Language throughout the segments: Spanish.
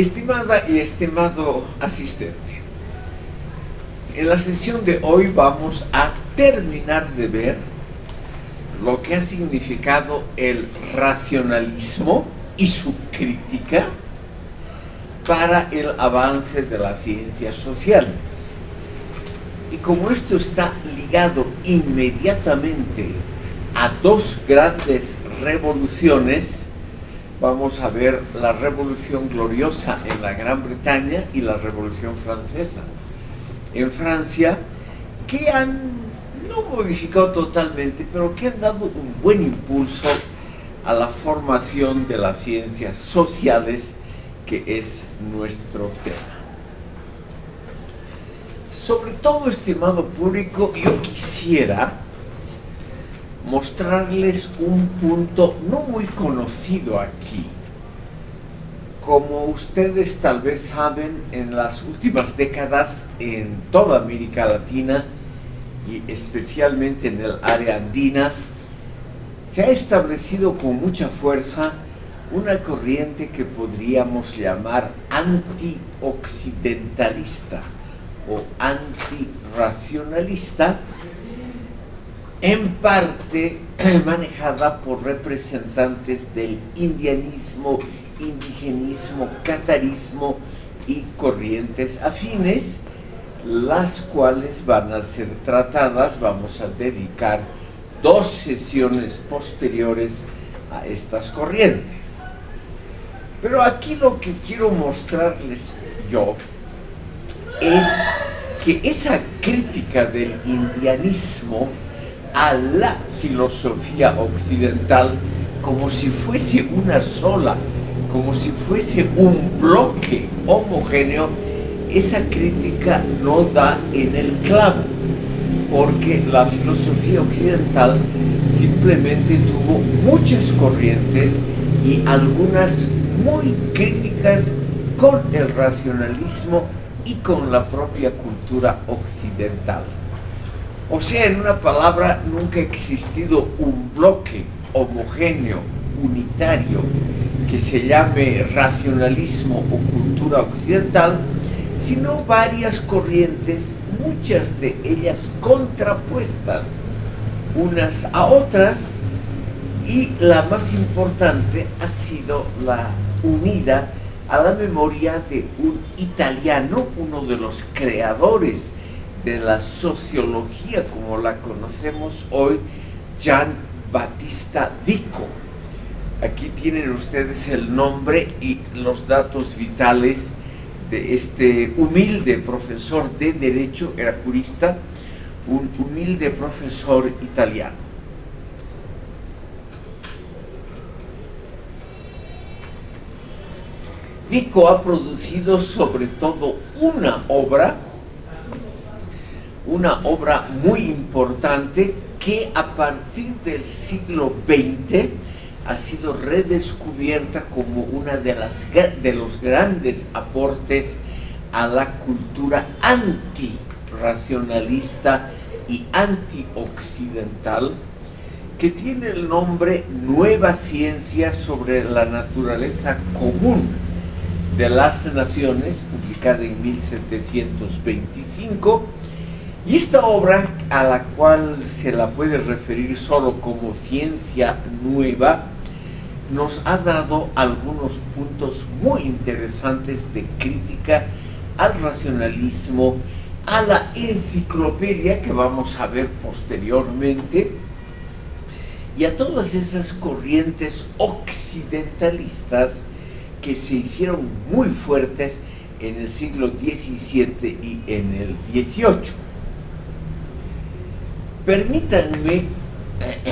Estimada y estimado asistente, en la sesión de hoy vamos a terminar de ver lo que ha significado el racionalismo y su crítica para el avance de las ciencias sociales. Y como esto está ligado inmediatamente a dos grandes revoluciones, vamos a ver la Revolución Gloriosa en la Gran Bretaña y la Revolución Francesa en Francia, que han no modificado totalmente, pero que han dado un buen impulso a la formación de las ciencias sociales, que es nuestro tema. Sobre todo, estimado público, yo quisiera mostrarles un punto no muy conocido aquí. Como ustedes tal vez saben, en las últimas décadas en toda América Latina y especialmente en el área andina, se ha establecido con mucha fuerza una corriente que podríamos llamar anti-occidentalista o antirracionalista, en parte manejada por representantes del indianismo, indigenismo, catarismo y corrientes afines, las cuales van a ser tratadas. Vamos a dedicar 2 sesiones posteriores a estas corrientes. Pero aquí lo que quiero mostrarles yo es que esa crítica del indianismo a la filosofía occidental, como si fuese una sola, como si fuese un bloque homogéneo, esa crítica no da en el clavo, porque la filosofía occidental simplemente tuvo muchas corrientes y algunas muy críticas con el racionalismo y con la propia cultura occidental. O sea, en una palabra, nunca ha existido un bloque homogéneo, unitario, que se llame racionalismo o cultura occidental, sino varias corrientes, muchas de ellas contrapuestas unas a otras, y la más importante ha sido la unida a la memoria de un italiano, uno de los creadores de la sociología como la conocemos hoy, Gian Battista Vico. Aquí tienen ustedes el nombre y los datos vitales de este humilde profesor de Derecho, era jurista, un humilde profesor italiano. Vico ha producido sobre todo una obra muy importante que a partir del siglo XX ha sido redescubierta como una de los grandes aportes a la cultura antirracionalista y antioccidental, que tiene el nombre Nueva Ciencia sobre la Naturaleza Común de las Naciones, publicada en 1725, y esta obra, a la cual se la puede referir solo como ciencia nueva, nos ha dado algunos puntos muy interesantes de crítica al racionalismo, a la enciclopedia que vamos a ver posteriormente, y a todas esas corrientes occidentalistas que se hicieron muy fuertes en el siglo XVII y en el XVIII. Permítanme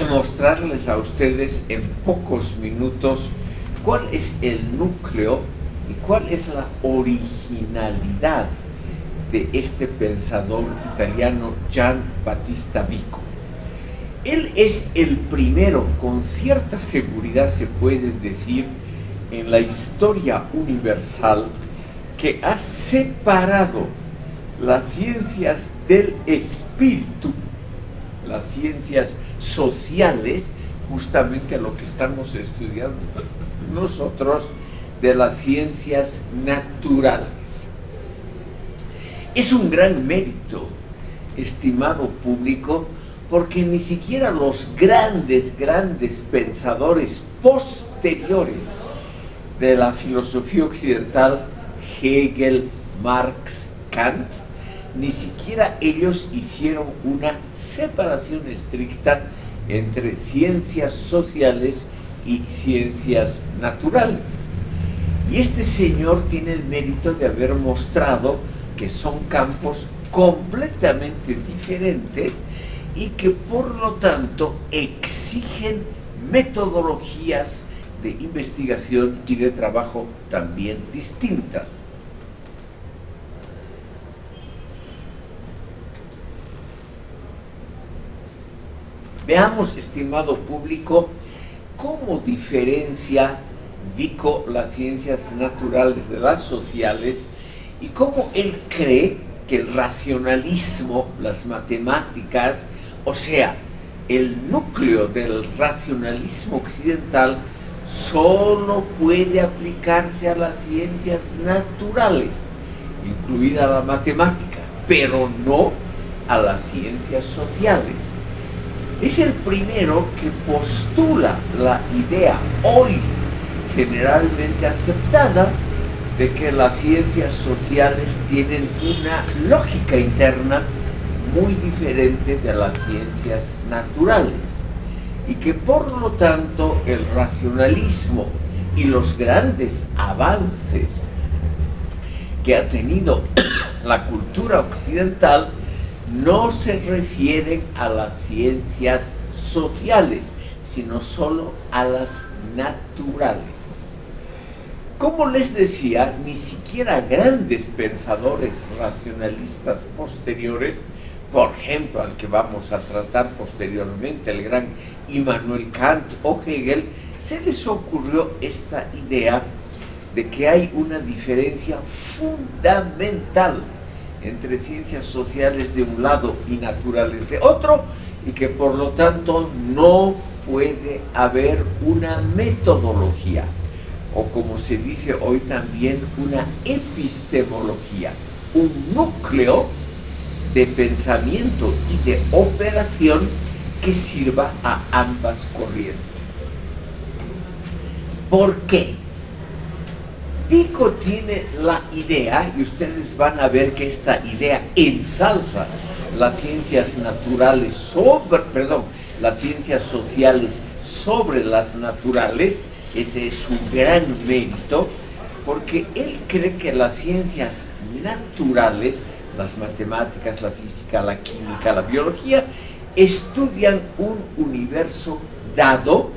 mostrarles a ustedes en pocos minutos cuál es el núcleo y cuál es la originalidad de este pensador italiano Gian Battista Vico. Él es el primero, con cierta seguridad se puede decir, en la historia universal, que ha separado las ciencias del espíritu, las ciencias sociales, justamente lo que estamos estudiando nosotros, de las ciencias naturales. Es un gran mérito, estimado público, porque ni siquiera los grandes pensadores posteriores de la filosofía occidental, Hegel, Marx, Kant, ni siquiera ellos hicieron una separación estricta entre ciencias sociales y ciencias naturales. Y este señor tiene el mérito de haber mostrado que son campos completamente diferentes y que por lo tanto exigen metodologías de investigación y de trabajo también distintas. Veamos, estimado público, cómo diferencia Vico las ciencias naturales de las sociales y cómo él cree que el racionalismo, las matemáticas, o sea, el núcleo del racionalismo occidental solo puede aplicarse a las ciencias naturales, incluida la matemática, pero no a las ciencias sociales. Es el primero que postula la idea hoy generalmente aceptada de que las ciencias sociales tienen una lógica interna muy diferente de las ciencias naturales y que por lo tanto el racionalismo y los grandes avances que ha tenido la cultura occidental no se refieren a las ciencias sociales, sino solo a las naturales. Como les decía, ni siquiera grandes pensadores racionalistas posteriores, por ejemplo, al que vamos a tratar posteriormente, el gran Immanuel Kant o Hegel, se les ocurrió esta idea de que hay una diferencia fundamental entre ciencias sociales de un lado y naturales de otro, y que por lo tanto no puede haber una metodología, o como se dice hoy también, una epistemología, un núcleo de pensamiento y de operación que sirva a ambas corrientes. ¿Por qué? Vico tiene la idea, y ustedes van a ver que esta idea ensalza las ciencias naturales las ciencias sociales sobre las naturales. Ese es su gran mérito, porque él cree que las ciencias naturales, las matemáticas, la física, la química, la biología, estudian un universo dado,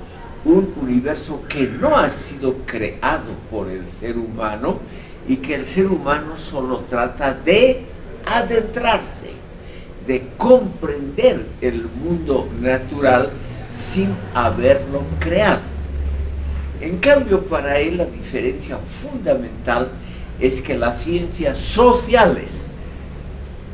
un universo que no ha sido creado por el ser humano y que el ser humano solo trata de adentrarse, de comprender el mundo natural sin haberlo creado. En cambio, para él la diferencia fundamental es que las ciencias sociales,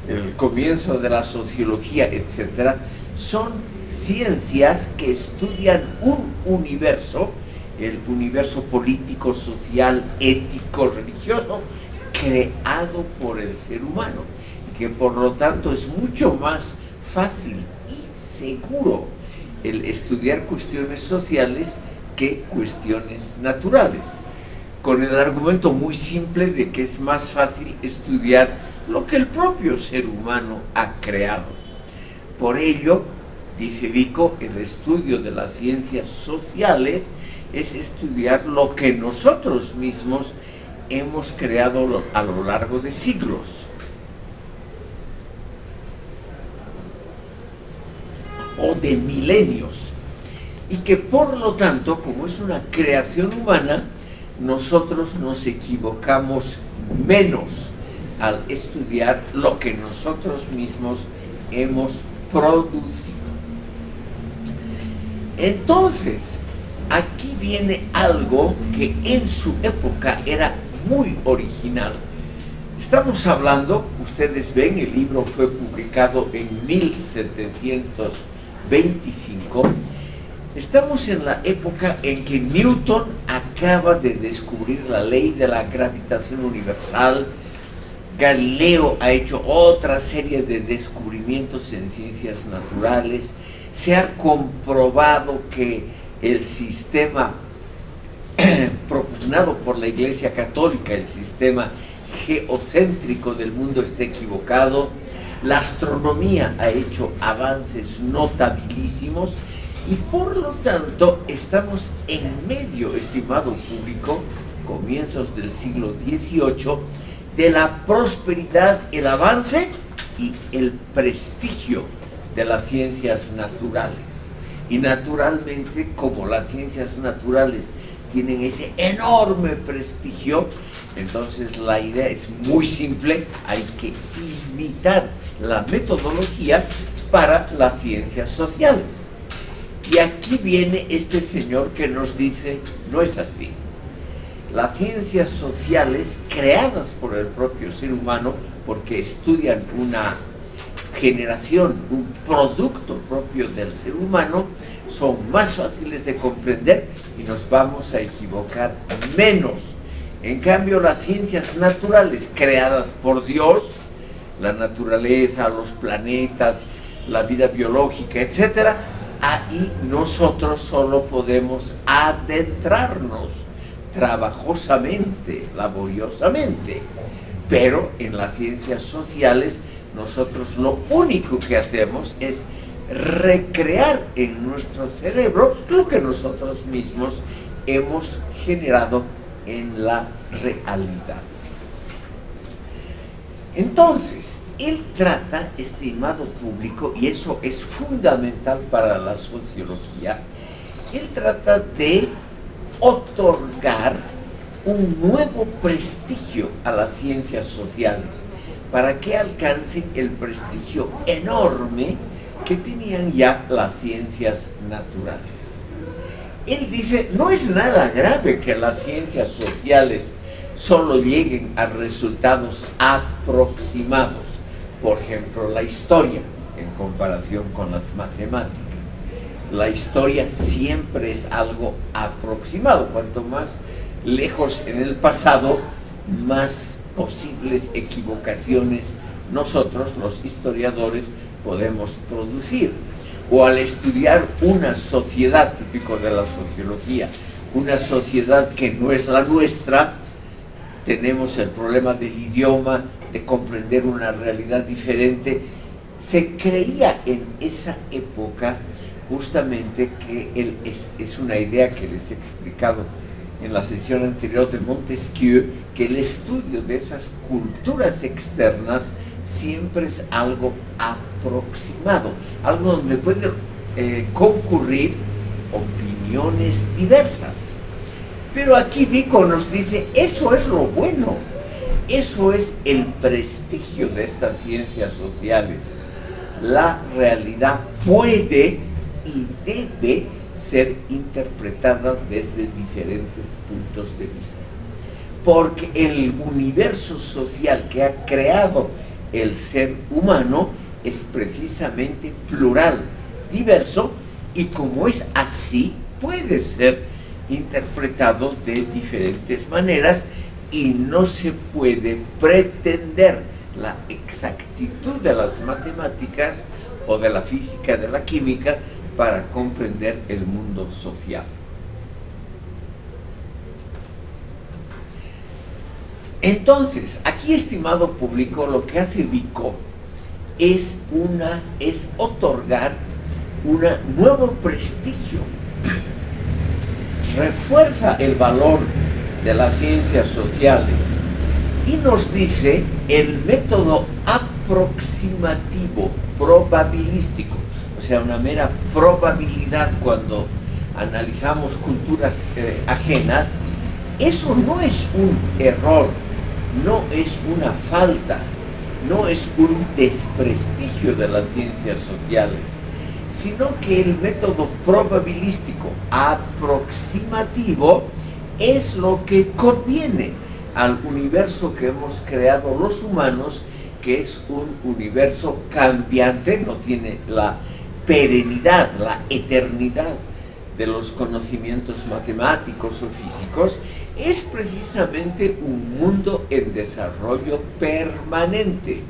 el comienzo de la sociología, etcétera, son ciencias que estudian un universo, el universo político, social, ético, religioso, creado por el ser humano, y que por lo tanto es mucho más fácil y seguro el estudiar cuestiones sociales que cuestiones naturales, con el argumento muy simple de que es más fácil estudiar lo que el propio ser humano ha creado. Por ello, dice Vico, el estudio de las ciencias sociales es estudiar lo que nosotros mismos hemos creado a lo largo de siglos. O de milenios. Y que por lo tanto, como es una creación humana, nosotros nos equivocamos menos al estudiar lo que nosotros mismos hemos producido. Entonces, aquí viene algo que en su época era muy original. Estamos hablando, ustedes ven, el libro fue publicado en 1725, Estamos en la época en que Newton acaba de descubrir la ley de la gravitación universal. Galileo ha hecho otra serie de descubrimientos en ciencias naturales. Se ha comprobado que el sistema propugnado por la Iglesia Católica, el sistema geocéntrico del mundo, está equivocado. La astronomía ha hecho avances notabilísimos y por lo tanto estamos en medio, estimado público, comienzos del siglo XVIII, de la prosperidad, el avance y el prestigio de las ciencias naturales. Y naturalmente, como las ciencias naturales tienen ese enorme prestigio, entonces la idea es muy simple: hay que imitar la metodología para las ciencias sociales. Y aquí viene este señor que nos dice: no es así. Las ciencias sociales, creadas por el propio ser humano, porque estudian una generación, un producto propio del ser humano, son más fáciles de comprender y nos vamos a equivocar menos. En cambio, las ciencias naturales creadas por Dios, la naturaleza, los planetas, la vida biológica, etc., ahí nosotros solo podemos adentrarnos trabajosamente, laboriosamente. Pero en las ciencias sociales nosotros lo único que hacemos es recrear en nuestro cerebro lo que nosotros mismos hemos generado en la realidad. Entonces, él trata, estimado público, y eso es fundamental para la sociología, él trata de otorgar un nuevo prestigio a las ciencias sociales para que alcancen el prestigio enorme que tenían ya las ciencias naturales. Él dice: no es nada grave que las ciencias sociales solo lleguen a resultados aproximados. Por ejemplo, la historia en comparación con las matemáticas. La historia siempre es algo aproximado. Cuanto más lejos en el pasado, más posibles equivocaciones nosotros, los historiadores, podemos producir. O al estudiar una sociedad, típico de la sociología, una sociedad que no es la nuestra, tenemos el problema del idioma, de comprender una realidad diferente. Se creía en esa época justamente que es una idea que les he explicado en la sesión anterior de Montesquieu, que el estudio de esas culturas externas siempre es algo aproximado, algo donde pueden concurrir opiniones diversas. Pero aquí Vico nos dice: eso es lo bueno, eso es el prestigio de estas ciencias sociales. La realidad puede y debe ser interpretada desde diferentes puntos de vista, porque el universo social que ha creado el ser humano es precisamente plural, diverso, y como es así, puede ser interpretado de diferentes maneras y no se puede pretender la exactitud de las matemáticas o de la física, de la química, para comprender el mundo social. Entonces, aquí, estimado público, lo que hace Vico es otorgar un nuevo prestigio, refuerza el valor de las ciencias sociales y nos dice: el método aproximativo, probabilístico, o sea, una mera probabilidad cuando analizamos culturas ajenas, eso no es un error, no es una falta, no es un desprestigio de las ciencias sociales, sino que el método probabilístico aproximativo es lo que conviene al universo que hemos creado los humanos, que es un universo cambiante, no tiene la perenidad, la eternidad de los conocimientos matemáticos o físicos es precisamente un mundo en desarrollo permanente,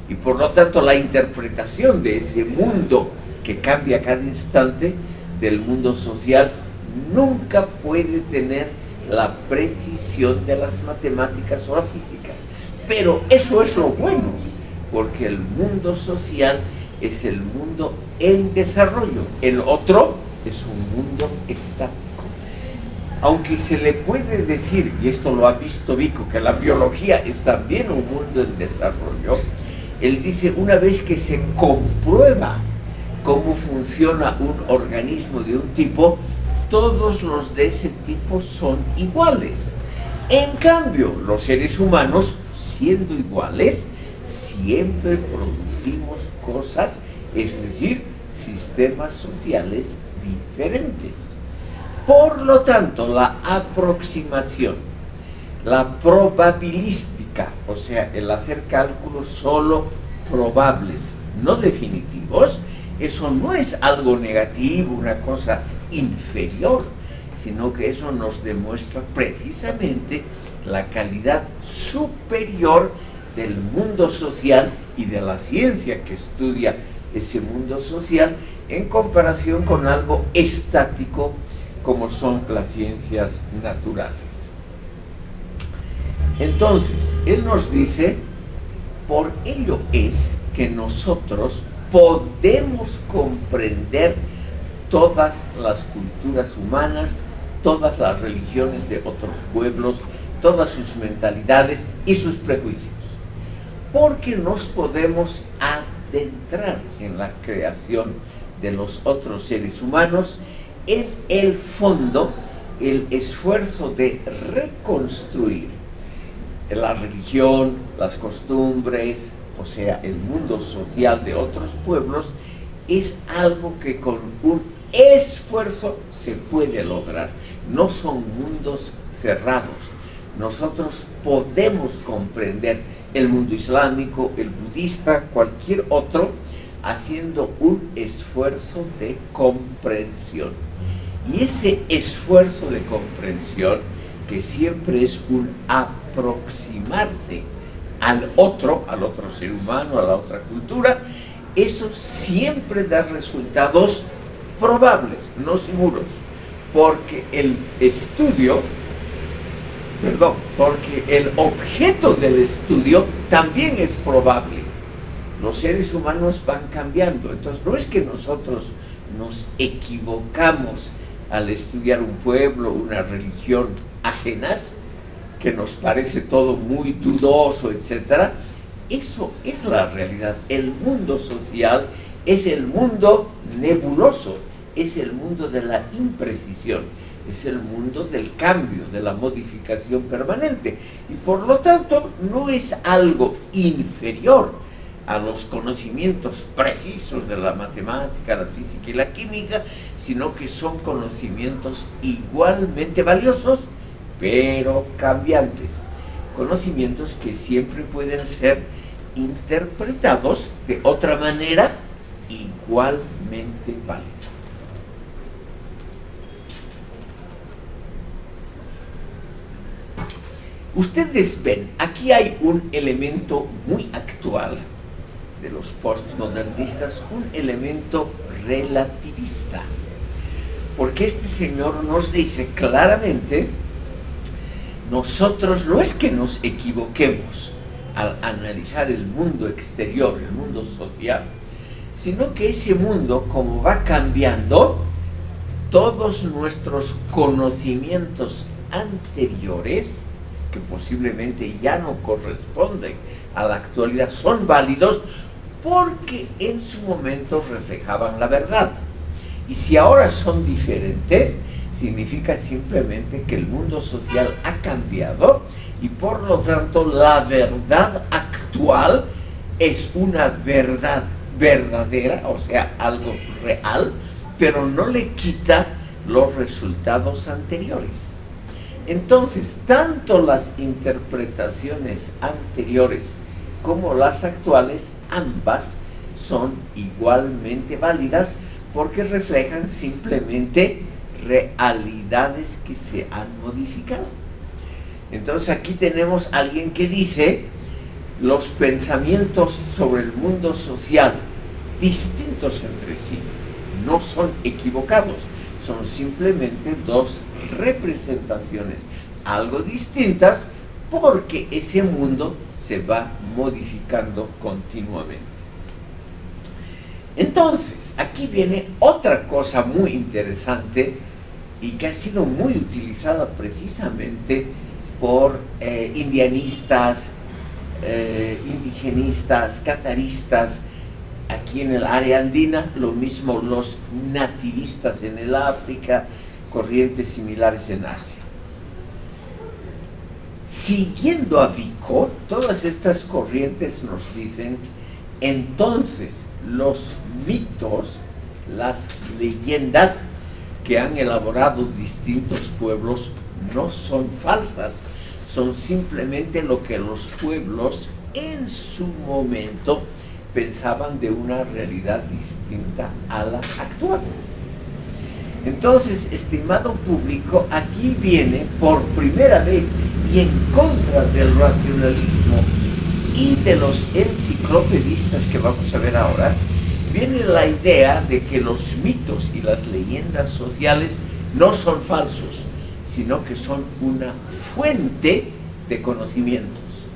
y por lo tanto la interpretación de ese mundo que cambia cada instante del mundo social nunca puede tener la precisión de las matemáticas o la física. Pero eso es lo bueno, porque el mundo social es el mundo en desarrollo. El otro es un mundo estático. Aunque se le puede decir, y esto lo ha visto Vico, que la biología es también un mundo en desarrollo, él dice, una vez que se comprueba cómo funciona un organismo de un tipo, todos los de ese tipo son iguales. En cambio, los seres humanos, siendo iguales, siempre producimos cosas, es decir, sistemas sociales diferentes. Por lo tanto, la aproximación, la probabilística, o sea, el hacer cálculos solo probables, no definitivos, eso no es algo negativo, una cosa inferior, sino que eso nos demuestra precisamente la calidad superior del mundo social y de la ciencia que estudia ese mundo social en comparación con algo estático como son las ciencias naturales. Entonces, él nos dice, por ello es que nosotros podemos comprender todas las culturas humanas, todas las religiones de otros pueblos, todas sus mentalidades y sus prejuicios, porque nos podemos adentrar en la creación de los otros seres humanos, en el fondo, el esfuerzo de reconstruir la religión, las costumbres, o sea, el mundo social de otros pueblos, es algo que con un esfuerzo se puede lograr. No son mundos cerrados. Nosotros podemos comprender el mundo islámico, el budista, cualquier otro, haciendo un esfuerzo de comprensión. Y ese esfuerzo de comprensión, que siempre es un aproximarse al otro ser humano, a la otra cultura, eso siempre da resultados probables, no seguros, porque el estudio, porque el objeto del estudio también es probable. Los seres humanos van cambiando, entonces no es que nosotros nos equivocamos al estudiar un pueblo, una religión ajenas, que nos parece todo muy dudoso, etc. Eso es la realidad. El mundo social es el mundo nebuloso, es el mundo de la imprecisión, es el mundo del cambio, de la modificación permanente, y por lo tanto no es algo inferior a los conocimientos precisos de la matemática, la física y la química, sino que son conocimientos igualmente valiosos, pero cambiantes. Conocimientos que siempre pueden ser interpretados de otra manera igualmente válida. Ustedes ven, aquí hay un elemento muy actual de los postmodernistas, un elemento relativista, porque este señor nos dice claramente, nosotros no es que nos equivoquemos al analizar el mundo exterior, el mundo social, sino que ese mundo, como va cambiando, todos nuestros conocimientos anteriores, que posiblemente ya no corresponden a la actualidad, son válidos porque en su momento reflejaban la verdad. Y si ahora son diferentes, significa simplemente que el mundo social ha cambiado y por lo tanto la verdad actual es una verdad verdadera, o sea, algo real, pero no le quita los resultados anteriores. Entonces, tanto las interpretaciones anteriores como las actuales, ambas son igualmente válidas porque reflejan simplemente realidades que se han modificado. Entonces aquí tenemos a alguien que dice: los pensamientos sobre el mundo social, distintos entre sí, no son equivocados, son simplemente dos representaciones algo distintas, porque ese mundo se va modificando continuamente. Entonces, aquí viene otra cosa muy interesante y que ha sido muy utilizada precisamente por indianistas, indigenistas, cataristas aquí en el área andina, lo mismo los nativistas en el África, corrientes similares en Asia. Siguiendo a Vico, todas estas corrientes nos dicen: entonces los mitos, las leyendas que han elaborado distintos pueblos no son falsas, son simplemente lo que los pueblos en su momento pensaban de una realidad distinta a la actual. Entonces, estimado público, aquí viene por primera vez y en contra del racionalismo y de los enciclopedistas que vamos a ver ahora, viene la idea de que los mitos y las leyendas sociales no son falsos, sino que son una fuente de conocimientos,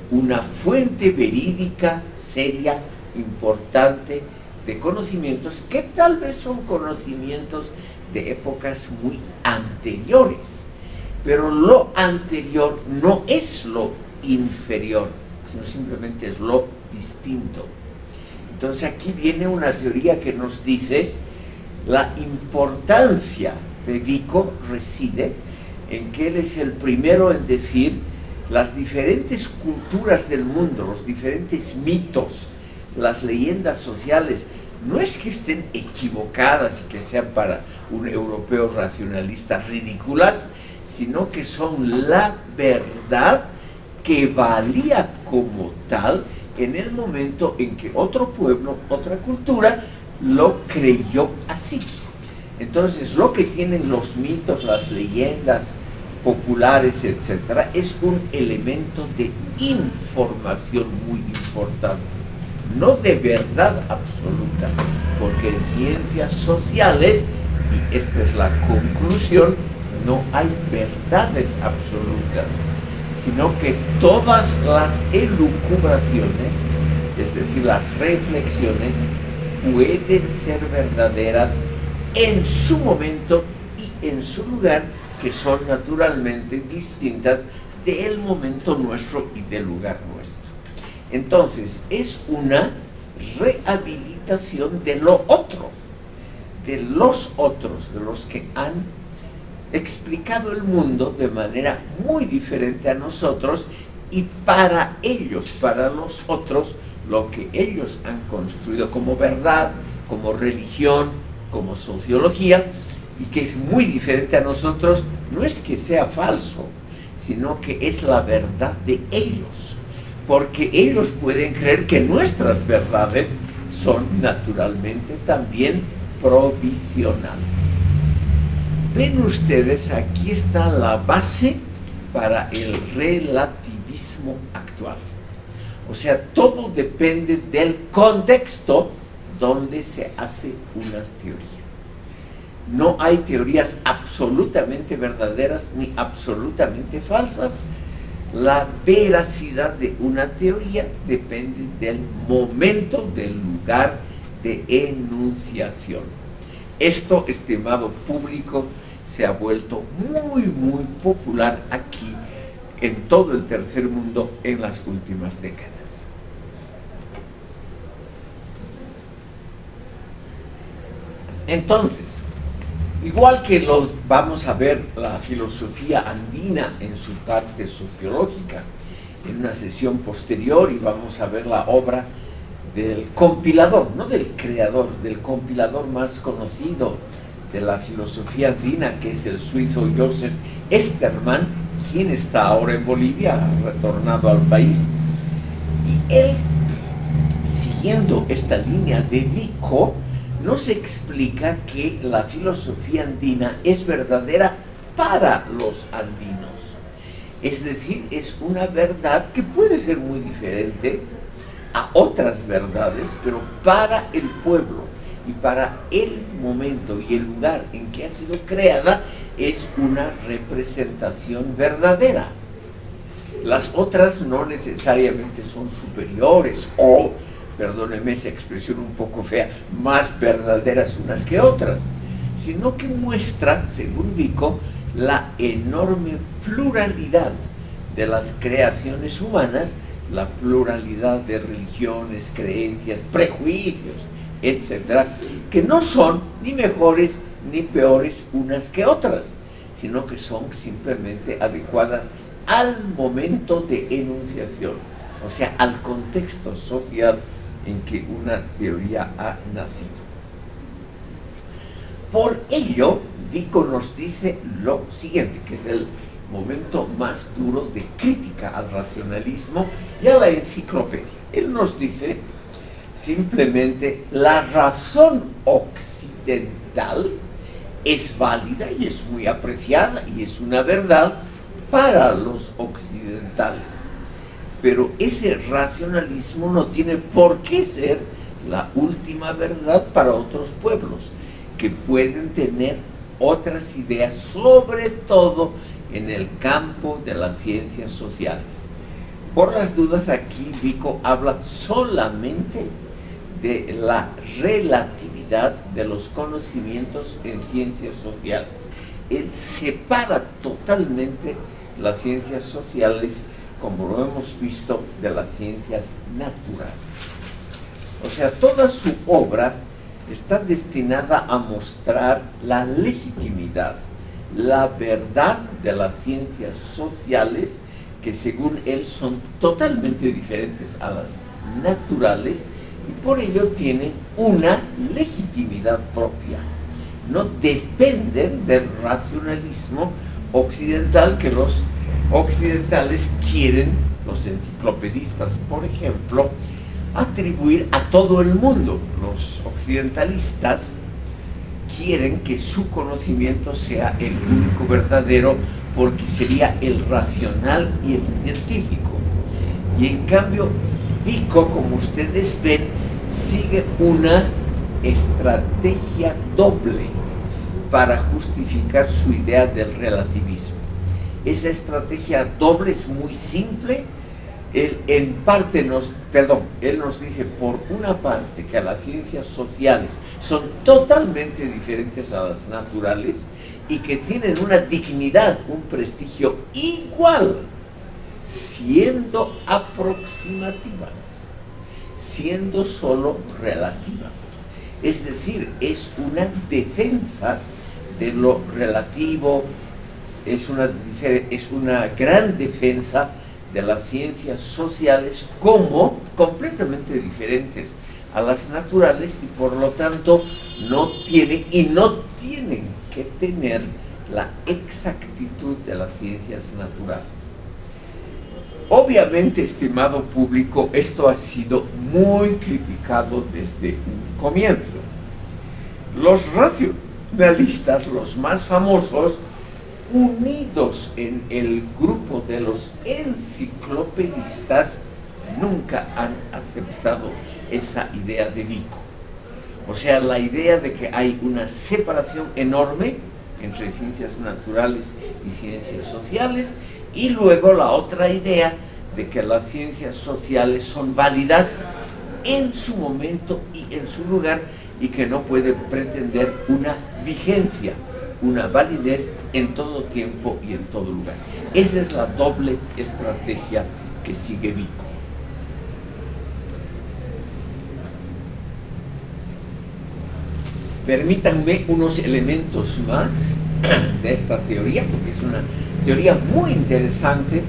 una fuente verídica, seria, importante de conocimientos que tal vez son conocimientos de épocas muy anteriores, pero lo anterior no es lo inferior, sino simplemente es lo distinto. Entonces aquí viene una teoría que nos dice: la importancia de Vico reside en que él es el primero en decir las diferentes culturas del mundo, los diferentes mitos, las leyendas sociales, no es que estén equivocadas y que sean para un europeo racionalista ridículas, sino que son la verdad que valía como tal en el momento en que otro pueblo, otra cultura, lo creyó así. Entonces, lo que tienen los mitos, las leyendas populares, etcétera, es un elemento de información muy importante, no de verdad absoluta, porque en ciencias sociales, y esta es la conclusión, no hay verdades absolutas, sino que todas las elucubraciones, es decir, las reflexiones, pueden ser verdaderas en su momento y en su lugar, que son naturalmente distintas del momento nuestro y del lugar nuestro. Entonces, es una rehabilitación de lo otro, de los otros, de los que han explicado el mundo de manera muy diferente a nosotros, y para ellos, para los otros, lo que ellos han construido como verdad, como religión, como sociología, y que es muy diferente a nosotros, no es que sea falso, sino que es la verdad de ellos, porque ellos pueden creer que nuestras verdades son naturalmente también provisionales. Ven ustedes, aquí está la base para el relativismo actual. O sea, todo depende del contexto donde se hace una teoría. No hay teorías absolutamente verdaderas ni absolutamente falsas. La veracidad de una teoría depende del momento, del lugar de enunciación. Esto, estimado público, se ha vuelto muy, muy popular aquí en todo el tercer mundo en las últimas décadas. Entonces, igual que vamos a ver la filosofía andina en su parte sociológica en una sesión posterior, y vamos a ver la obra del compilador, no del creador, del compilador más conocido de la filosofía andina, que es el suizo Joseph Estermann, quien está ahora en Bolivia, ha retornado al país, y él, siguiendo esta línea de Vico, nos explica que la filosofía andina es verdadera para los andinos. Es decir, es una verdad que puede ser muy diferente a otras verdades, pero para el pueblo y para el momento y el lugar en que ha sido creada es una representación verdadera. Las otras no necesariamente son superiores o, perdónenme esa expresión un poco fea, más verdaderas unas que otras, sino que muestra, según Vico, la enorme pluralidad de las creaciones humanas, la pluralidad de religiones, creencias, prejuicios, etcétera, que no son ni mejores ni peores unas que otras, sino que son simplemente adecuadas al momento de enunciación, o sea, al contexto social en que una teoría ha nacido. Por ello, Vico nos dice lo siguiente, que es el momento más duro de crítica al racionalismo y a la enciclopedia. Él nos dice simplemente: la razón occidental es válida y es muy apreciada y es una verdad para los occidentales, pero ese racionalismo no tiene por qué ser la última verdad para otros pueblos que pueden tener otras ideas, sobre todo en el campo de las ciencias sociales. Por las dudas, aquí Vico habla solamente de la relatividad de los conocimientos en ciencias sociales. Él separa totalmente las ciencias sociales, como lo hemos visto, de las ciencias naturales. O sea, toda su obra está destinada a mostrar la legitimidad, la verdad de las ciencias sociales, que según él son totalmente diferentes a las naturales y por ello tienen una legitimidad propia. No dependen del racionalismo occidental que los occidentales quieren, los enciclopedistas, por ejemplo, atribuir a todo el mundo. Los occidentalistas quieren que su conocimiento sea el único verdadero porque sería el racional y el científico. Y en cambio, Vico, como ustedes ven, sigue una estrategia doble para justificar su idea del relativismo. Esa estrategia doble es muy simple. Él nos dice, por una parte, que las ciencias sociales son totalmente diferentes a las naturales y que tienen una dignidad, un prestigio igual, siendo aproximativas, siendo solo relativas. Es decir, es una defensa de lo relativo, es una gran defensa de las ciencias sociales como completamente diferentes a las naturales y por lo tanto no tienen que tener la exactitud de las ciencias naturales. Obviamente, estimado público, esto ha sido muy criticado desde un comienzo. Los racionalistas, los más famosos, unidos en el grupo de los enciclopedistas, nunca han aceptado esa idea de Vico. O sea, la idea de que hay una separación enorme entre ciencias naturales y ciencias sociales, y luego la otra idea de que las ciencias sociales son válidas en su momento y en su lugar y que no pueden pretender una vigencia, una validez en todo tiempo y en todo lugar. Esa es la doble estrategia que sigue Vico. Permítanme unos elementos más de esta teoría, porque es una teoría muy interesante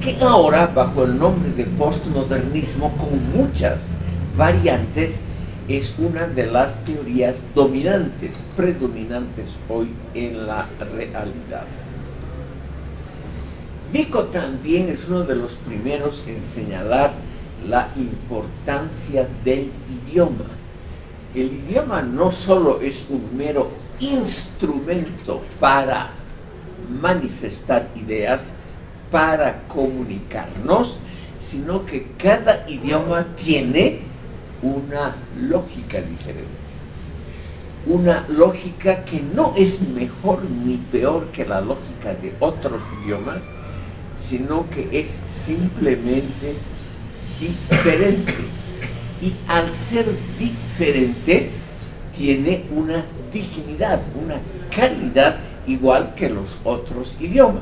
que ahora, bajo el nombre de postmodernismo, con muchas variantes, es una de las teorías dominantes, predominantes hoy en la realidad. Vico también es uno de los primeros en señalar la importancia del idioma. el idioma no solo es un mero instrumento para manifestar ideas, para comunicarnos, sino que cada idioma tiene una lógica diferente. Una lógica que no es mejor ni peor que la lógica de otros idiomas, sino que es simplemente diferente. Y al ser diferente, tiene una dignidad, una calidad igual que los otros idiomas.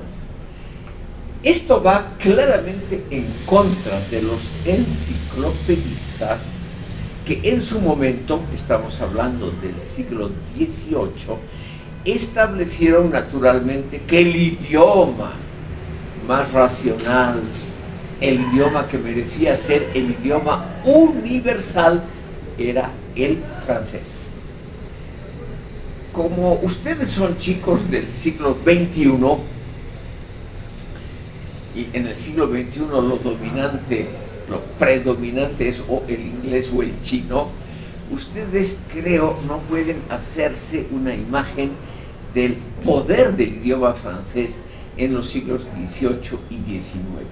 Esto va claramente en contra de los enciclopedistas que en su momento, estamos hablando del siglo XVIII, establecieron naturalmente que el idioma más racional, el idioma que merecía ser el idioma universal, era el francés. Como ustedes son chicos del siglo XXI, y en el siglo XXI lo predominante es o el inglés o el chino, ustedes creo no pueden hacerse una imagen del poder del idioma francés en los siglos XVIII y XIX.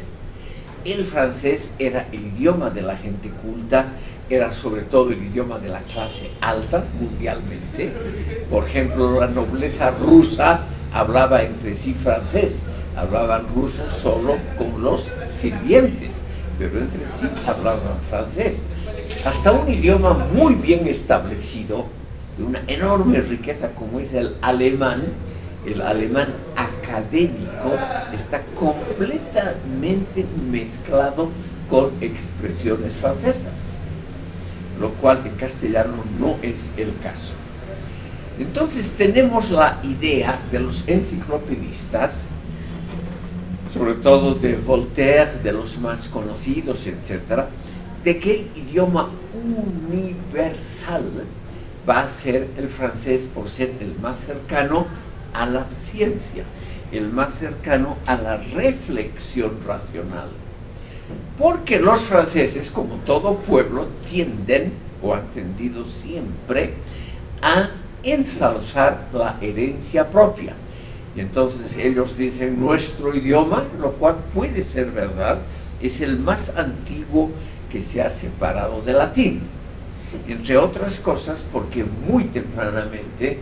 El francés era el idioma de la gente culta, era sobre todo el idioma de la clase alta mundialmente. Por ejemplo, la nobleza rusa hablaba entre sí francés, hablaban ruso solo con los sirvientes, pero entre sí hablaban francés. Hasta un idioma muy bien establecido, de una enorme riqueza como es el alemán académico, está completamente mezclado con expresiones francesas, lo cual en castellano no es el caso. Entonces tenemos la idea de los enciclopedistas, sobre todo de Voltaire, de los más conocidos, etc., de que el idioma universal va a ser el francés por ser el más cercano a la ciencia, el más cercano a la reflexión racional. Porque los franceses, como todo pueblo, tienden, o han tendido siempre, a ensalzar la herencia propia. Y entonces ellos dicen, nuestro idioma, lo cual puede ser verdad, es el más antiguo que se ha separado del latín. Entre otras cosas porque muy tempranamente,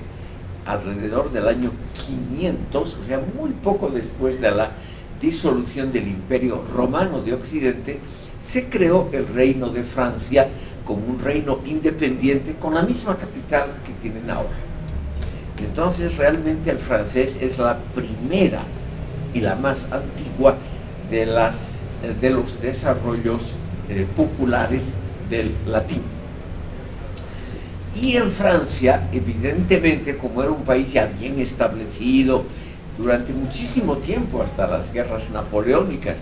alrededor del año 500, o sea, muy poco después de la disolución del Imperio Romano de Occidente, se creó el Reino de Francia como un reino independiente con la misma capital que tienen ahora. Entonces realmente el francés es la primera y la más antigua de los desarrollos populares del latín. Y en Francia, evidentemente, como era un país ya bien establecido durante muchísimo tiempo, hasta las guerras napoleónicas,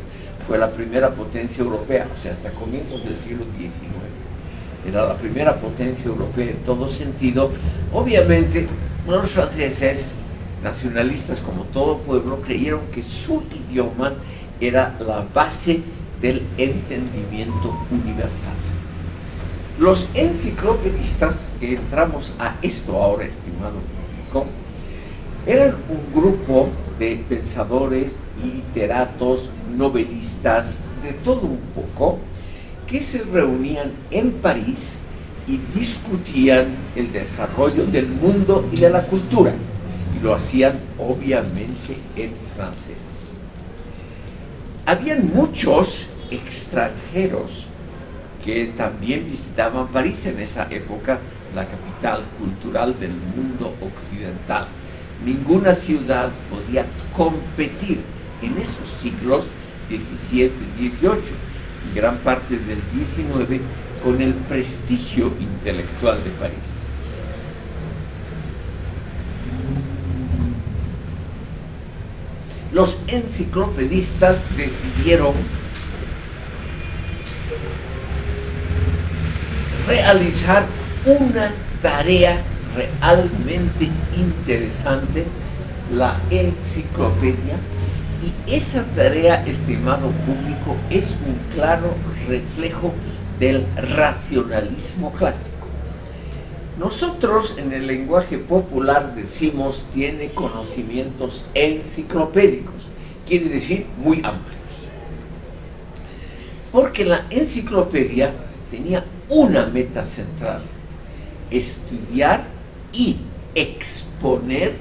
fue la primera potencia europea, o sea, hasta comienzos del siglo XIX. Era la primera potencia europea en todo sentido. Obviamente, los franceses, nacionalistas como todo pueblo, creyeron que su idioma era la base del entendimiento universal. Los enciclopedistas, que entramos a esto ahora, estimado público, eran un grupo de pensadores, literatos, novelistas, de todo un poco, que se reunían en París y discutían el desarrollo del mundo y de la cultura, y lo hacían obviamente en francés. Habían muchos extranjeros que también visitaban París en esa época, la capital cultural del mundo occidental. Ninguna ciudad podía competir en esos siglos XVII y XVIII, y gran parte del XIX, con el prestigio intelectual de París. Los enciclopedistas decidieron realizar una tarea realmente interesante, la enciclopedia, y esa tarea, estimado público, es un claro reflejo del racionalismo clásico. Nosotros en el lenguaje popular decimos tiene conocimientos enciclopédicos, quiere decir muy amplios. Porque la enciclopedia tenía una meta central: estudiar y exponer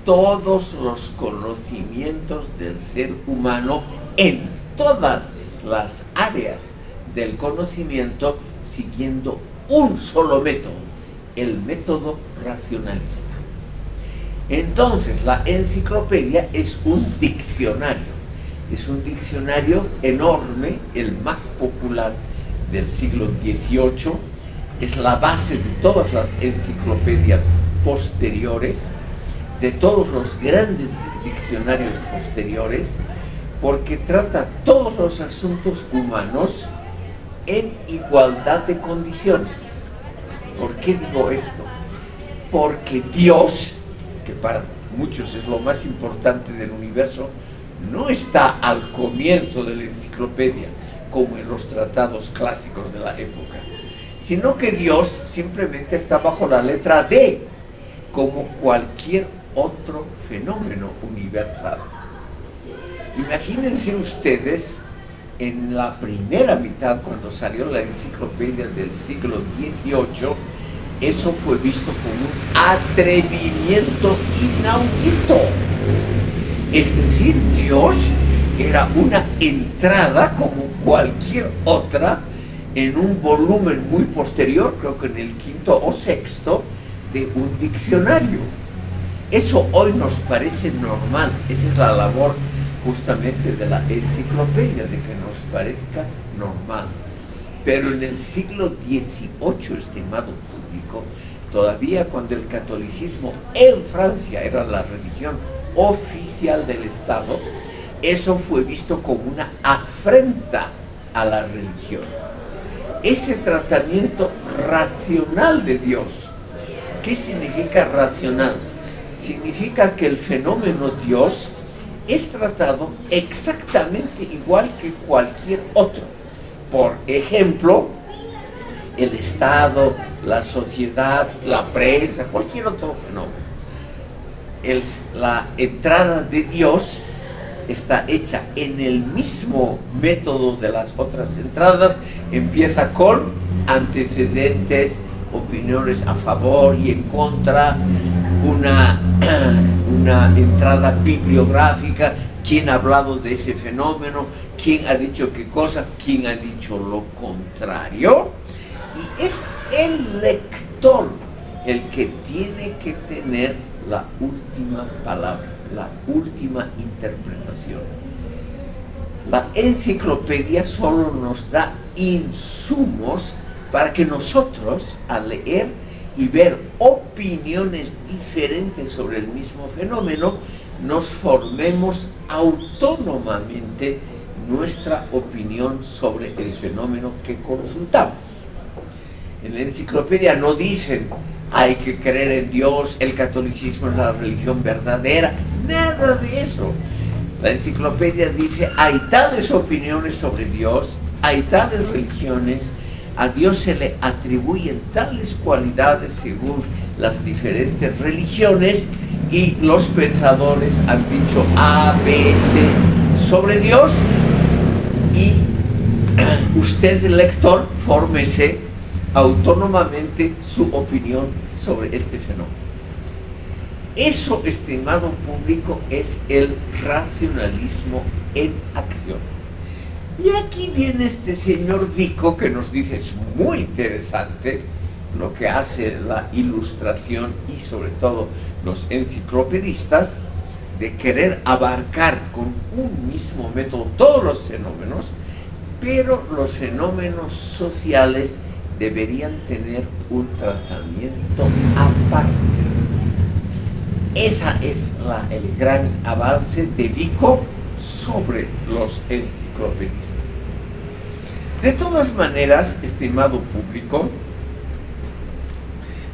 todos los conocimientos del ser humano en todas las áreas del conocimiento, siguiendo un solo método, el método racionalista. Entonces, la enciclopedia es un diccionario enorme, el más popular del siglo XVIII, es la base de todas las enciclopedias posteriores, de todos los grandes diccionarios posteriores, porque trata todos los asuntos humanos en igualdad de condiciones. ¿Por qué digo esto? Porque Dios, que para muchos es lo más importante del universo, no está al comienzo de la enciclopedia, como en los tratados clásicos de la época, sino que Dios simplemente está bajo la letra D, como cualquier otro fenómeno universal. Imagínense ustedes, en la primera mitad, cuando salió la enciclopedia del siglo XVIII, eso fue visto como un atrevimiento inaudito. Es decir, Dios era una entrada como cualquier otra en un volumen muy posterior, creo que en el quinto o sexto, de un diccionario. Eso hoy nos parece normal, esa es la labor justamente de la enciclopedia, de que nos parezca normal. Pero en el siglo XVIII, estimado público, todavía cuando el catolicismo en Francia era la religión oficial del Estado, eso fue visto como una afrenta a la religión. Ese tratamiento racional de Dios, ¿qué significa racional? Significa que el fenómeno Dios es tratado exactamente igual que cualquier otro. Por ejemplo, el Estado, la sociedad, la prensa, cualquier otro fenómeno. La entrada de Dios está hecha en el mismo método de las otras entradas. Empieza con antecedentes, opiniones a favor y en contra, una entrada bibliográfica, quién ha hablado de ese fenómeno, quién ha dicho qué cosa, quién ha dicho lo contrario, y es el lector el que tiene que tener la última palabra, la última interpretación. La enciclopedia solo nos da insumos para que nosotros, al leer y ver opiniones diferentes sobre el mismo fenómeno, nos formemos autónomamente nuestra opinión sobre el fenómeno que consultamos. En la enciclopedia no dicen hay que creer en Dios, el catolicismo es la religión verdadera, nada de eso. La enciclopedia dice hay tales opiniones sobre Dios, hay tales religiones, a Dios se le atribuyen tales cualidades según las diferentes religiones, y los pensadores han dicho A, B, C sobre Dios, y usted, lector, fórmese autónomamente su opinión sobre este fenómeno. Eso, estimado público, es el racionalismo en acción. Y aquí viene este señor Vico que nos dice, es muy interesante lo que hace la ilustración y sobre todo los enciclopedistas, de querer abarcar con un mismo método todos los fenómenos, pero los fenómenos sociales deberían tener un tratamiento aparte. Ese es el gran avance de Vico sobre los enciclopedistas. De todas maneras, estimado público,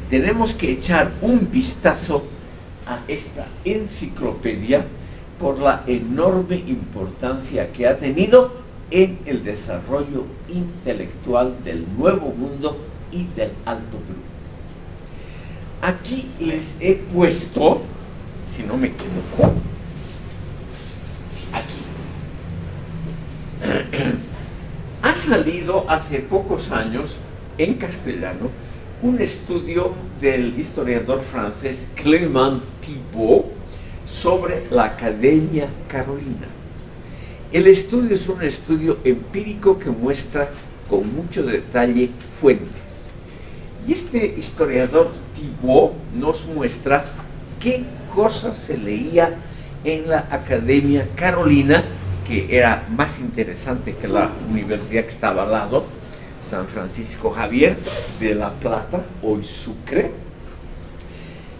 tenemos que echar un vistazo a esta enciclopedia por la enorme importancia que ha tenido en el desarrollo intelectual del Nuevo Mundo y del Alto Perú. aquí les he puesto, si no me equivoco, aquí. Ha salido hace pocos años en castellano un estudio del historiador francés Clément Thibault sobre la Academia Carolina. El estudio es un estudio empírico que muestra con mucho detalle fuentes. Y este historiador Thibault nos muestra qué cosas se leía en la Academia Carolina, que era más interesante que la universidad que estaba al lado, San Francisco Javier de La Plata, hoy Sucre.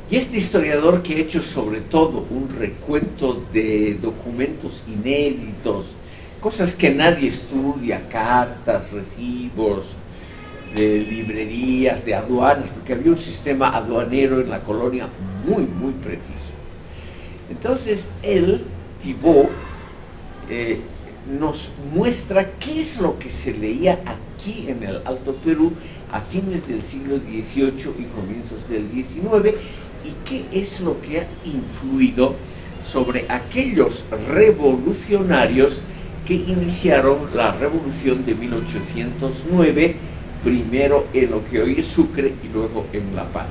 Y este historiador, que ha hecho sobre todo un recuento de documentos inéditos, cosas que nadie estudia, cartas, recibos, de librerías, de aduanas, porque había un sistema aduanero en la colonia muy, muy preciso. Entonces, él, Thibault, nos muestra qué es lo que se leía aquí en el Alto Perú a fines del siglo XVIII y comienzos del XIX, y qué es lo que ha influido sobre aquellos revolucionarios que iniciaron la revolución de 1809, primero en lo que hoy es Sucre y luego en La Paz.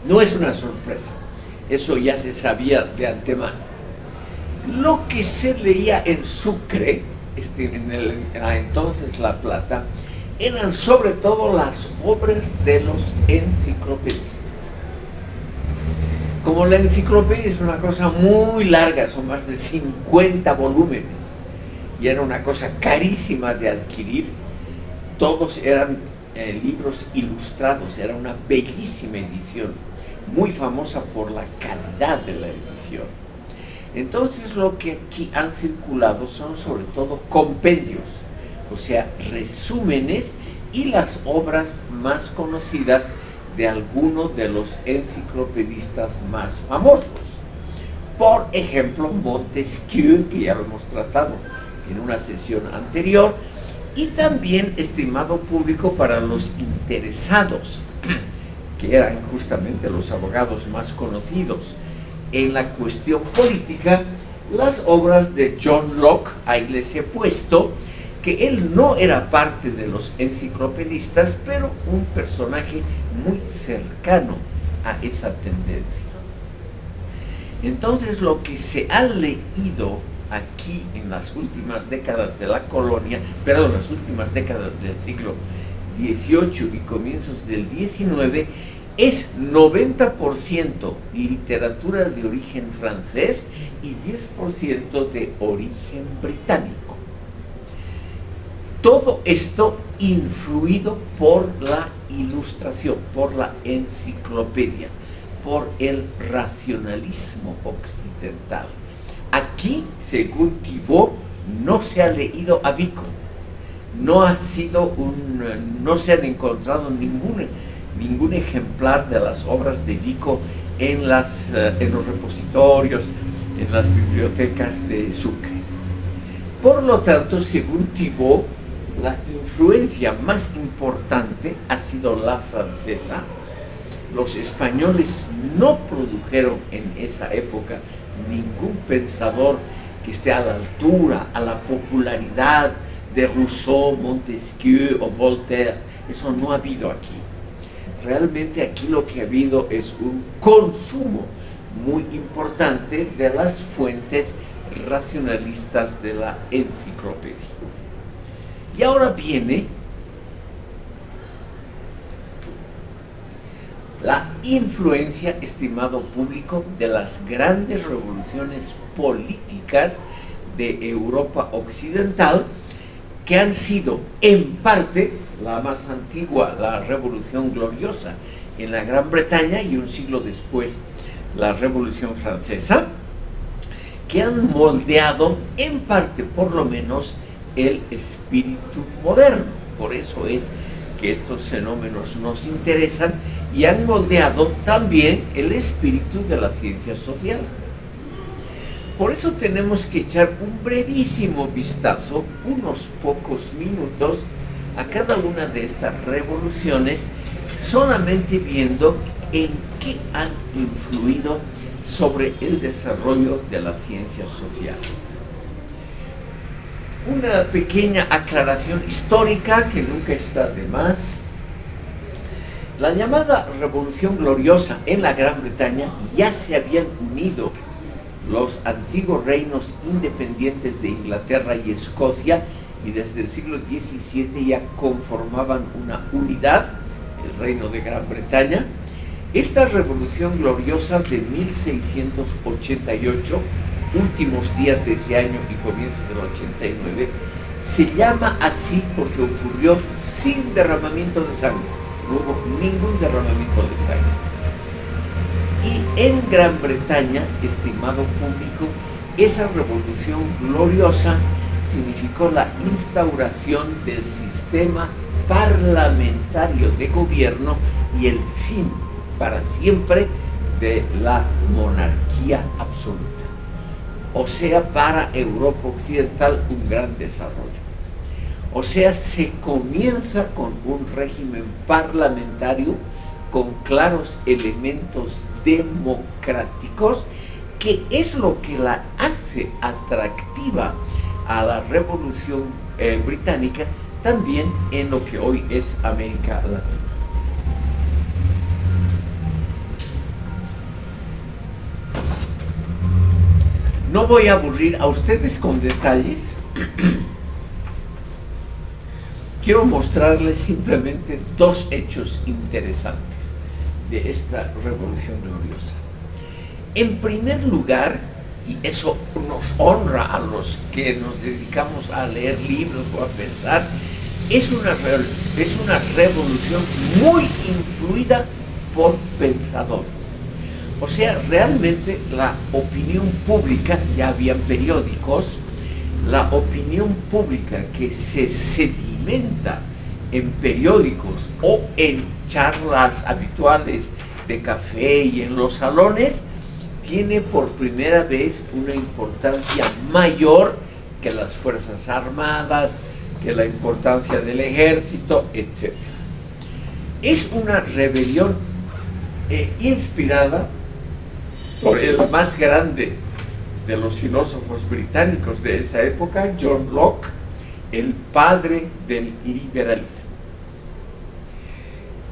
No es una sorpresa, eso ya se sabía de antemano. Lo que se leía en Sucre, entonces La Plata, eran sobre todo las obras de los enciclopedistas. Como la enciclopedia es una cosa muy larga, son más de 50 volúmenes, y era una cosa carísima de adquirir, todos eran libros ilustrados, era una bellísima edición, muy famosa por la calidad de la edición. Entonces lo que aquí han circulado son sobre todo compendios, o sea, resúmenes y las obras más conocidas de algunos de los enciclopedistas más famosos. Por ejemplo, Montesquieu, que ya lo hemos tratado en una sesión anterior, y también, estimado público, para los interesados, que eran justamente los abogados más conocidos en la cuestión política, las obras de John Locke. Ahí les he puesto que él no era parte de los enciclopedistas, pero un personaje muy cercano a esa tendencia. Entonces, lo que se ha leído aquí en las últimas décadas de la colonia, perdón, las últimas décadas del siglo XVIII y comienzos del XIX, es 90% literatura de origen francés y 10% de origen británico. Todo esto influido por la ilustración, por la enciclopedia, por el racionalismo occidental. Aquí, según Thibault, no se ha leído a Vico, no se han encontrado ningún ejemplar de las obras de Vico en los repositorios, en las bibliotecas de Sucre. Por lo tanto, según Thibault, la influencia más importante ha sido la francesa. Los españoles no produjeron en esa época ningún pensador que esté a la altura, a la popularidad de Rousseau, Montesquieu o Voltaire. Eso no ha habido aquí. Realmente aquí lo que ha habido es un consumo muy importante de las fuentes racionalistas de la enciclopedia. Y ahora viene la influencia, estimado público, de las grandes revoluciones políticas de Europa occidental, que han sido en parte la más antigua, la Revolución Gloriosa en la Gran Bretaña, y un siglo después la Revolución Francesa, que han moldeado en parte por lo menos el espíritu moderno. Por eso es que estos fenómenos nos interesan, y han moldeado también el espíritu de las ciencias sociales. Por eso tenemos que echar un brevísimo vistazo, unos pocos minutos, a cada una de estas revoluciones solamente viendo en qué han influido sobre el desarrollo de las ciencias sociales. Una pequeña aclaración histórica que nunca está de más. La llamada Revolución Gloriosa en la Gran Bretaña ya se habían unido los antiguos reinos independientes de Inglaterra y Escocia, y desde el siglo XVII ya conformaban una unidad, el Reino de Gran Bretaña. Esta Revolución Gloriosa de 1688, últimos días de ese año y comienzos del 89, se llama así porque ocurrió sin derramamiento de sangre. No hubo ningún derramamiento de sangre. Y en Gran Bretaña, estimado público, esa Revolución Gloriosa significó la instauración del sistema parlamentario de gobierno y el fin para siempre de la monarquía absoluta. O sea, para Europa Occidental un gran desarrollo. O sea, se comienza con un régimen parlamentario con claros elementos democráticos, que es lo que la hace atractiva a la Revolución Británica, también en lo que hoy es América Latina. No voy a aburrir a ustedes con detalles. Quiero mostrarles simplemente dos hechos interesantes de esta Revolución Gloriosa. En primer lugar, y eso nos honra a los que nos dedicamos a leer libros o a pensar, es una revolución muy influida por pensadores. O sea, realmente la opinión pública, ya habían periódicos, la opinión pública que se sedimenta en periódicos o en charlas habituales de café y en los salones, tiene por primera vez una importancia mayor que las Fuerzas Armadas, que la importancia del ejército, etc. Es una rebelión inspirada por el más grande de los filósofos británicos de esa época, John Locke, el padre del liberalismo.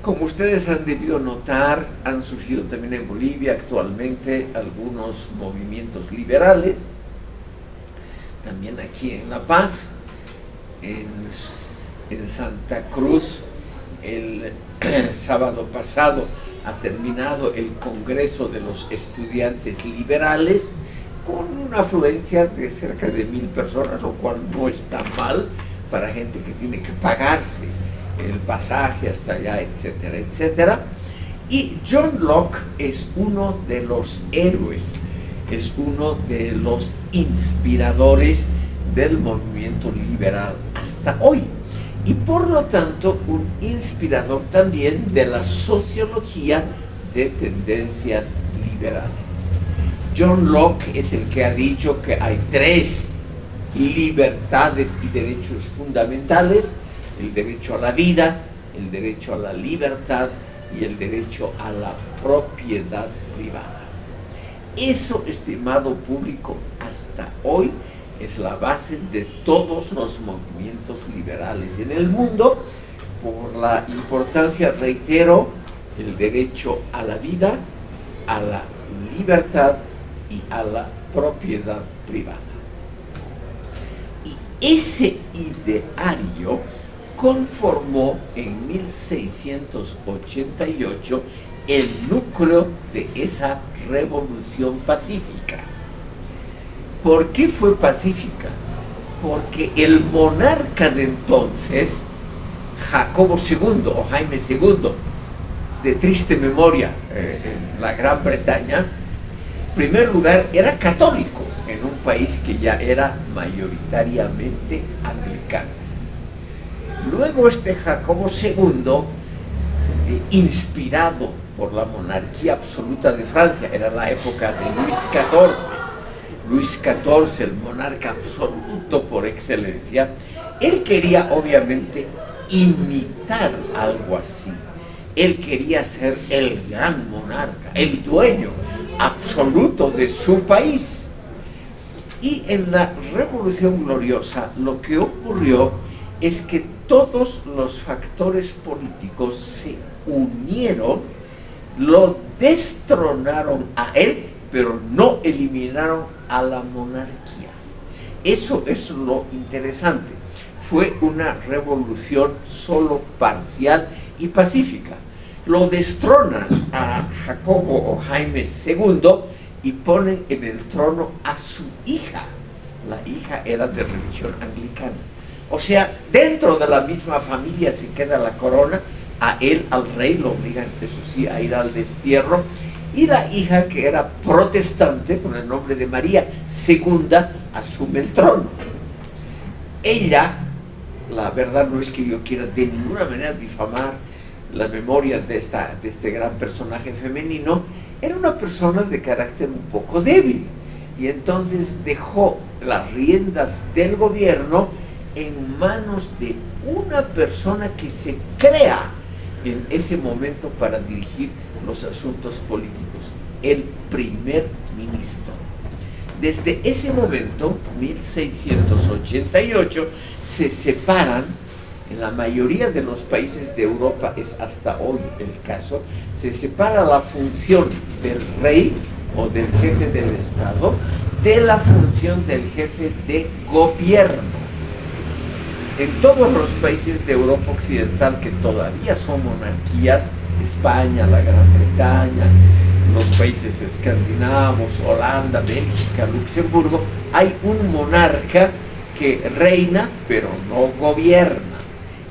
Como ustedes han debido notar, han surgido también en Bolivia actualmente algunos movimientos liberales, también aquí en La Paz, en Santa Cruz, el sábado pasado ha terminado el Congreso de los Estudiantes Liberales, con una afluencia de cerca de 1000 personas, lo cual no está mal para gente que tiene que pagarse el pasaje hasta allá, etcétera, etcétera. Y John Locke es uno de los héroes, es uno de los inspiradores del movimiento liberal hasta hoy, y por lo tanto un inspirador también de la sociología de tendencias liberales. John Locke es el que ha dicho que hay 3 libertades y derechos fundamentales: el derecho a la vida, el derecho a la libertad y el derecho a la propiedad privada. Eso, estimado público, hasta hoy es la base de todos los movimientos liberales en el mundo, por la importancia, reitero, el derecho a la vida, a la libertad y a la propiedad privada. Y ese ideario conformó en 1688 el núcleo de esa revolución pacífica. ¿Por qué fue pacífica? Porque el monarca de entonces, Jacobo II o Jaime II, de triste memoria en la Gran Bretaña, en primer lugar era católico en un país que ya era mayoritariamente anglicano. Luego este Jacobo II, inspirado por la monarquía absoluta de Francia, era la época de Luis XIV, Luis XIV, el monarca absoluto por excelencia, él quería obviamente imitar algo así. Él quería ser el gran monarca, el dueño absoluto de su país. Y en la Revolución Gloriosa lo que ocurrió es que todos los factores políticos se unieron, lo destronaron a él, pero no eliminaron a la monarquía. Eso es lo interesante. Fue una revolución solo parcial y pacífica. Lo destronan a Jacobo o Jaime II y ponen en el trono a su hija. La hija era de religión anglicana. O sea, dentro de la misma familia se queda la corona. A él, al rey, lo obligan, eso sí, a ir al destierro. Y la hija, que era protestante, con el nombre de María II, asume el trono. Ella, la verdad no es que yo quiera de ninguna manera difamar la memoria de este gran personaje femenino, era una persona de carácter un poco débil. Y entonces dejó las riendas del gobierno en manos de una persona que se crea en ese momento para dirigir los asuntos políticos, el primer ministro. Desde ese momento, 1688, se separan, en la mayoría de los países de Europa es hasta hoy el caso, se separa la función del rey o del jefe del Estado de la función del jefe de gobierno. En todos los países de Europa Occidental que todavía son monarquías, España, la Gran Bretaña, los países escandinavos, Holanda, Bélgica, Luxemburgo, hay un monarca que reina pero no gobierna.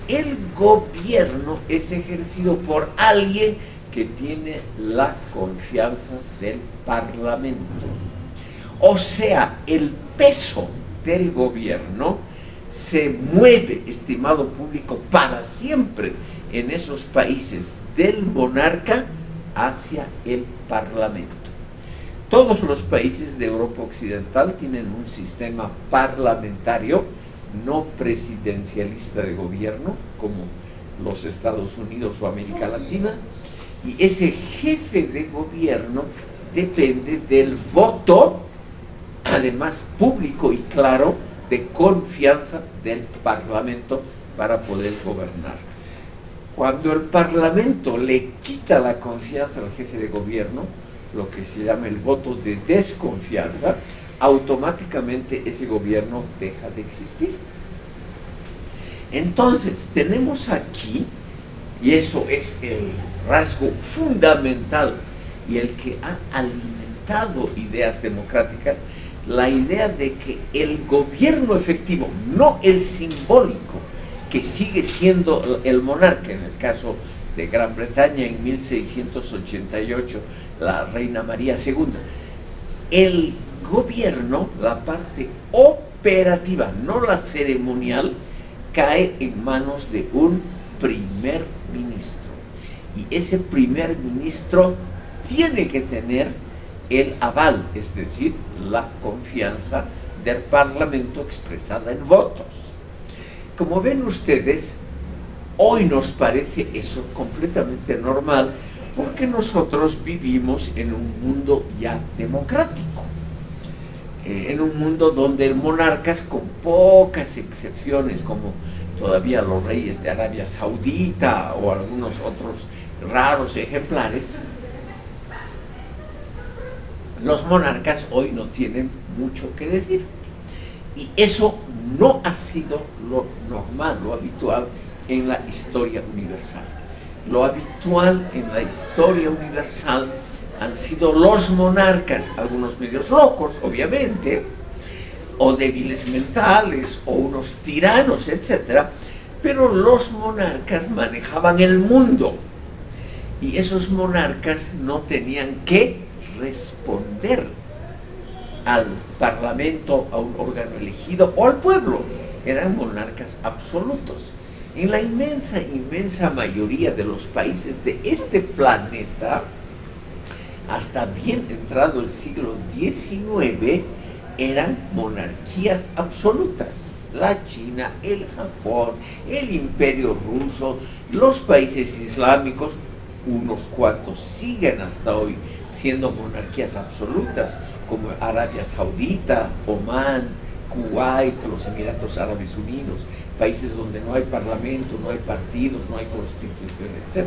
El gobierno es ejercido por alguien que tiene la confianza del Parlamento. O sea, el peso del gobierno se mueve, estimado público, para siempre en esos países del monarca hacia el Parlamento. Todos los países de Europa Occidental tienen un sistema parlamentario, no presidencialista de gobierno, como los Estados Unidos o América Latina, y ese jefe de gobierno depende del voto, además público y claro, de confianza del Parlamento para poder gobernar. Cuando el Parlamento le quita la confianza al jefe de gobierno, lo que se llama el voto de desconfianza, automáticamente ese gobierno deja de existir. Entonces, tenemos aquí, y eso es el rasgo fundamental y el que ha alimentado ideas democráticas, la idea de que el gobierno efectivo, no el simbólico, que sigue siendo el monarca, en el caso de Gran Bretaña en 1688, la reina María II, el gobierno, la parte operativa, no la ceremonial, cae en manos de un primer ministro. Y ese primer ministro tiene que tener el aval, es decir, la confianza del Parlamento expresada en votos. Como ven ustedes, hoy nos parece eso completamente normal porque nosotros vivimos en un mundo ya democrático, en un mundo donde monarcas, con pocas excepciones, como todavía los reyes de Arabia Saudita o algunos otros raros ejemplares, los monarcas hoy no tienen mucho que decir. Y eso no ha sido lo normal, lo habitual en la historia universal. Lo habitual en la historia universal han sido los monarcas, algunos medios locos, obviamente, o débiles mentales, o unos tiranos, etc. Pero los monarcas manejaban el mundo. Y esos monarcas no tenían que responder al Parlamento, a un órgano elegido o al pueblo. Eran monarcas absolutos. En la inmensa, inmensa mayoría de los países de este planeta, hasta bien entrado el siglo XIX, eran monarquías absolutas. la China, el Japón, el Imperio Ruso, los países islámicos, unos cuantos siguen hasta hoy siendo monarquías absolutas, como Arabia Saudita, Omán, Kuwait, los Emiratos Árabes Unidos, países donde no hay parlamento, no hay partidos, no hay constitución, etc.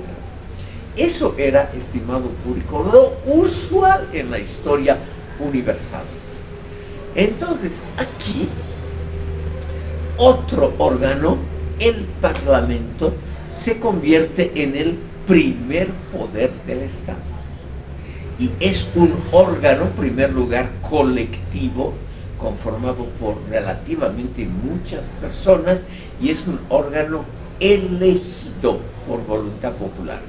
Eso era, estimado público, lo usual en la historia universal. Entonces, aquí, otro órgano, el Parlamento, se convierte en el primer poder del Estado. Y es un órgano, en primer lugar, colectivo, conformado por relativamente muchas personas, y es un órgano elegido por voluntad popular.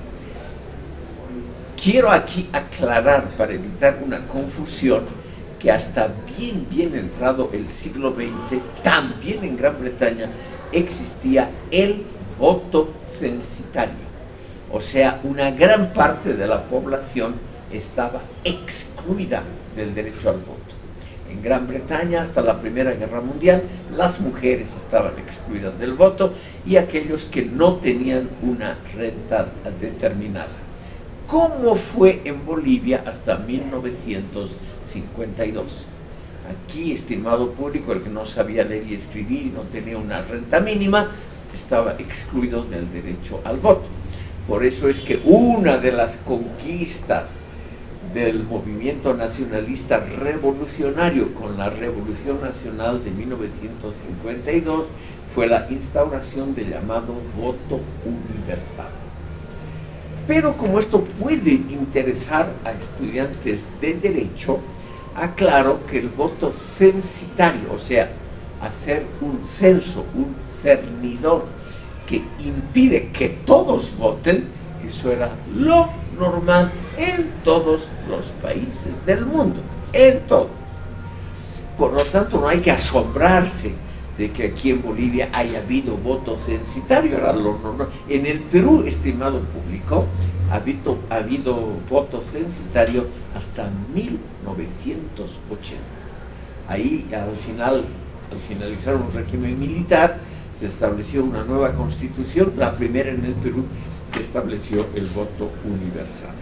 Quiero aquí aclarar, para evitar una confusión, que hasta bien entrado el siglo XX, también en Gran Bretaña existía el voto censitario. O sea, una gran parte de la población estaba excluida del derecho al voto. En Gran Bretaña, hasta la Primera Guerra Mundial, las mujeres estaban excluidas del voto y aquellos que no tenían una renta determinada. ¿Cómo fue en Bolivia hasta 1952? Aquí, estimado público, el que no sabía leer y escribir y no tenía una renta mínima, estaba excluido del derecho al voto. Por eso es que una de las conquistas del movimiento nacionalista revolucionario con la Revolución Nacional de 1952 fue la instauración del llamado voto universal. Pero como esto puede interesar a estudiantes de derecho, aclaro que el voto censitario, o sea, hacer un censo, un cernidor que impide que todos voten, eso era lo normal en todos los países del mundo, en todos. Por lo tanto, no hay que asombrarse de que aquí en Bolivia haya habido voto censitario, era lo normal. En el Perú, estimado público, ha habido voto censitario hasta 1980. Ahí, al finalizar un régimen militar, se estableció una nueva constitución, la primera en el Perú, que estableció el voto universal.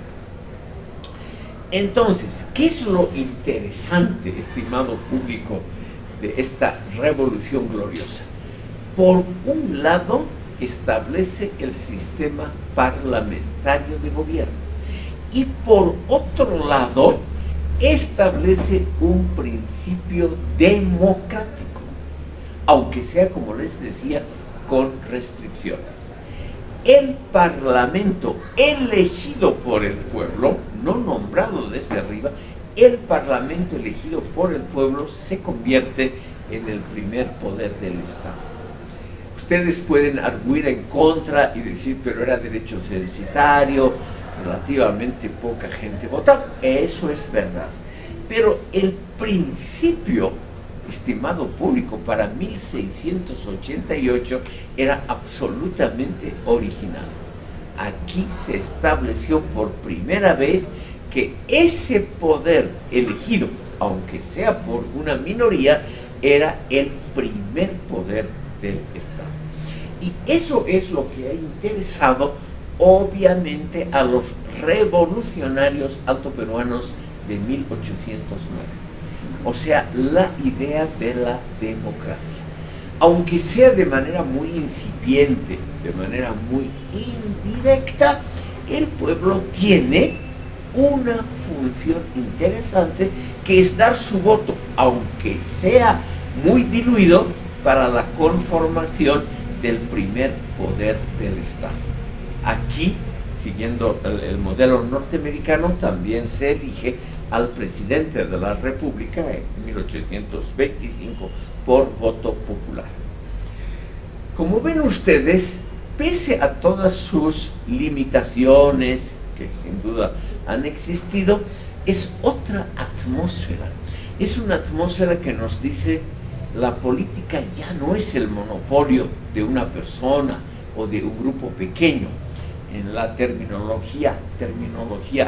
Entonces, ¿qué es lo interesante, estimado público, de esta revolución gloriosa? Por un lado, establece el sistema parlamentario de gobierno y por otro lado, establece un principio democrático, aunque sea, como les decía, con restricciones. El Parlamento elegido por el pueblo, no nombrado desde arriba, el Parlamento elegido por el pueblo se convierte en el primer poder del Estado. Ustedes pueden arguir en contra y decir, pero era derecho censitario, relativamente poca gente votaba. Eso es verdad. Pero el principio, estimado público, para 1688 era absolutamente original. Aquí se estableció por primera vez que ese poder elegido, aunque sea por una minoría, era el primer poder del Estado. Y eso es lo que ha interesado obviamente a los revolucionarios altoperuanos de 1809. O sea, la idea de la democracia. Aunque sea de manera muy incipiente, de manera muy indirecta, el pueblo tiene una función interesante, que es dar su voto, aunque sea muy diluido, para la conformación del primer poder del Estado. Aquí, siguiendo el modelo norteamericano, también se elige al presidente de la República en 1825 por voto popular. Como ven ustedes, pese a todas sus limitaciones, que sin duda han existido, es otra atmósfera. Es una atmósfera que nos dice: la política ya no es el monopolio de una persona o de un grupo pequeño. En la terminología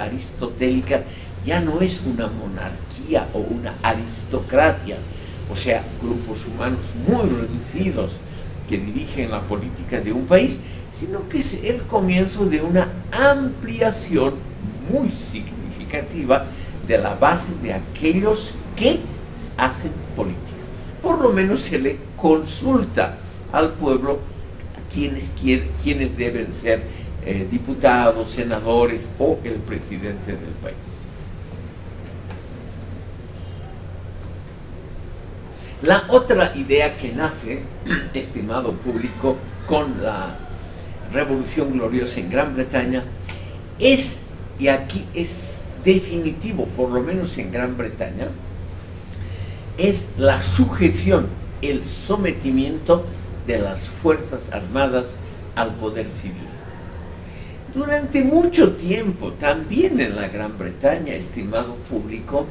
aristotélica, ya no es una monarquía o una aristocracia. o sea, grupos humanos muy reducidos que dirigen la política de un país, sino que es el comienzo de una ampliación muy significativa de la base de aquellos que hacen política. Por lo menos se le consulta al pueblo quienes deben ser diputados, senadores o el presidente del país. La otra idea que nace, estimado público, con la Revolución Gloriosa en Gran Bretaña es, y aquí es definitivo, por lo menos en Gran Bretaña, es la sujeción, el sometimiento de las Fuerzas Armadas al poder civil. Durante mucho tiempo, también en la Gran Bretaña, estimado público,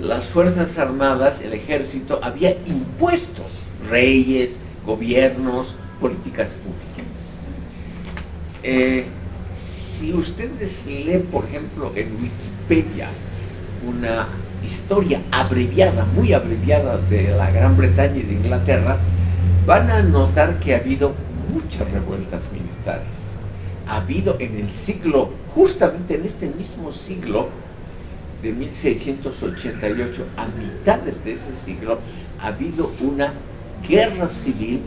las Fuerzas Armadas, el ejército, había impuesto reyes, gobiernos, políticas públicas. Si ustedes leen, por ejemplo, en Wikipedia, una historia abreviada, muy abreviada de la Gran Bretaña y de Inglaterra, van a notar que ha habido muchas revueltas militares. Ha habido en el siglo, justamente en este mismo siglo, de 1688 a mitades de ese siglo, ha habido una guerra civil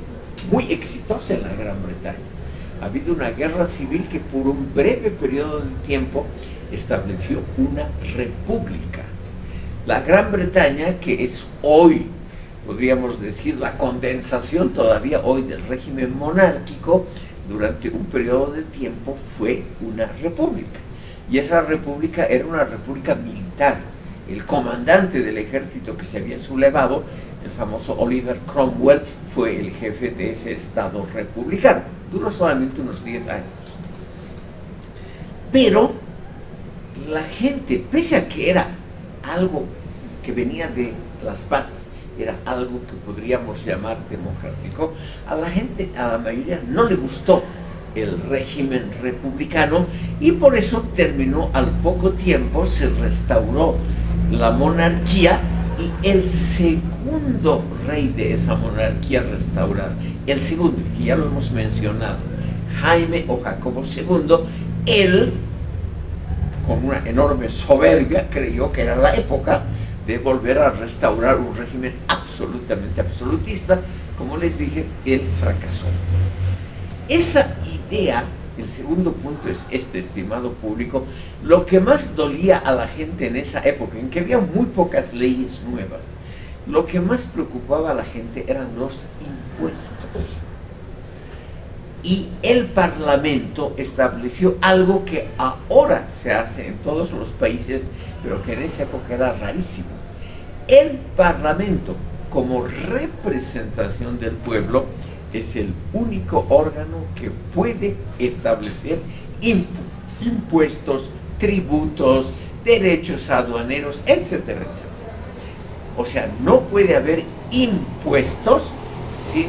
muy exitosa en la Gran Bretaña. Ha habido una guerra civil que por un breve periodo de tiempo estableció una república. La Gran Bretaña, que es hoy, podríamos decir, la condensación todavía hoy del régimen monárquico, durante un periodo de tiempo fue una república. Y esa república era una república militar. El comandante del ejército que se había sublevado, el famoso Oliver Cromwell, fue el jefe de ese estado republicano. Duró solamente unos 10 años. Pero la gente, pese a que era algo que venía de las bases, era algo que podríamos llamar democrático, a la gente, a la mayoría, no le gustó el régimen republicano y por eso terminó al poco tiempo, se restauró la monarquía y el segundo rey de esa monarquía restaurada, el segundo, que ya lo hemos mencionado, Jaime o Jacobo II, él, con una enorme soberbia, creyó que era la época de volver a restaurar un régimen absolutamente absolutista. Como les dije, él fracasó. Esa idea, el segundo punto es este, estimado público, lo que más dolía a la gente en esa época, en que había muy pocas leyes nuevas, lo que más preocupaba a la gente eran los impuestos. Y el Parlamento estableció algo que ahora se hace en todos los países, pero que en esa época era rarísimo. El Parlamento, como representación del pueblo, es el único órgano que puede establecer impuestos, tributos, derechos aduaneros, etcétera, etcétera. O sea, no puede haber impuestos sin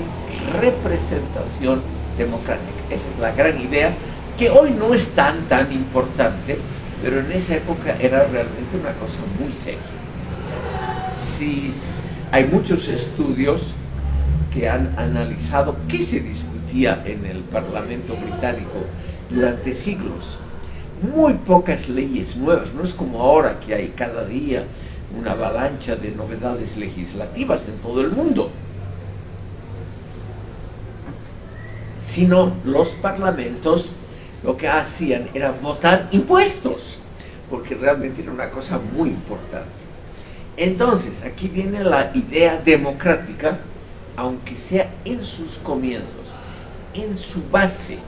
representación democrática. Esa es la gran idea, que hoy no es tan importante, pero en esa época era realmente una cosa muy seria. Hay muchos estudios que han analizado qué se discutía en el Parlamento británico durante siglos. Muy pocas leyes nuevas, no es como ahora que hay cada día una avalancha de novedades legislativas en todo el mundo, sino los parlamentos lo que hacían era votar impuestos, porque realmente era una cosa muy importante. Entonces, aquí viene la idea democrática, aunque sea en sus comienzos, en su base,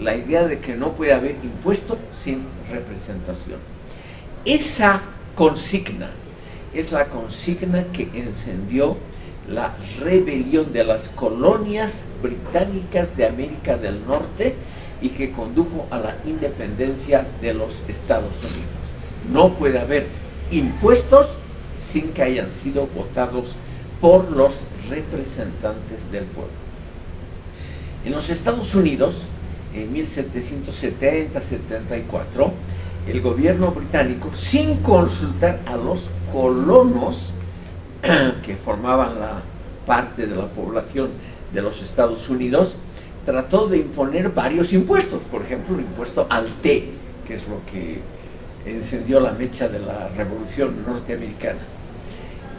la idea de que no puede haber impuesto sin representación. Esa consigna es la consigna que encendió la rebelión de las colonias británicas de América del Norte y que condujo a la independencia de los Estados Unidos. No puede haber impuestos sin que hayan sido votados por los representantes del pueblo. En los Estados Unidos, en 1770-74, el gobierno británico, sin consultar a los colonos, que formaban la parte de la población de los Estados Unidos, trató de imponer varios impuestos. Por ejemplo, el impuesto al té, que es lo que encendió la mecha de la Revolución norteamericana.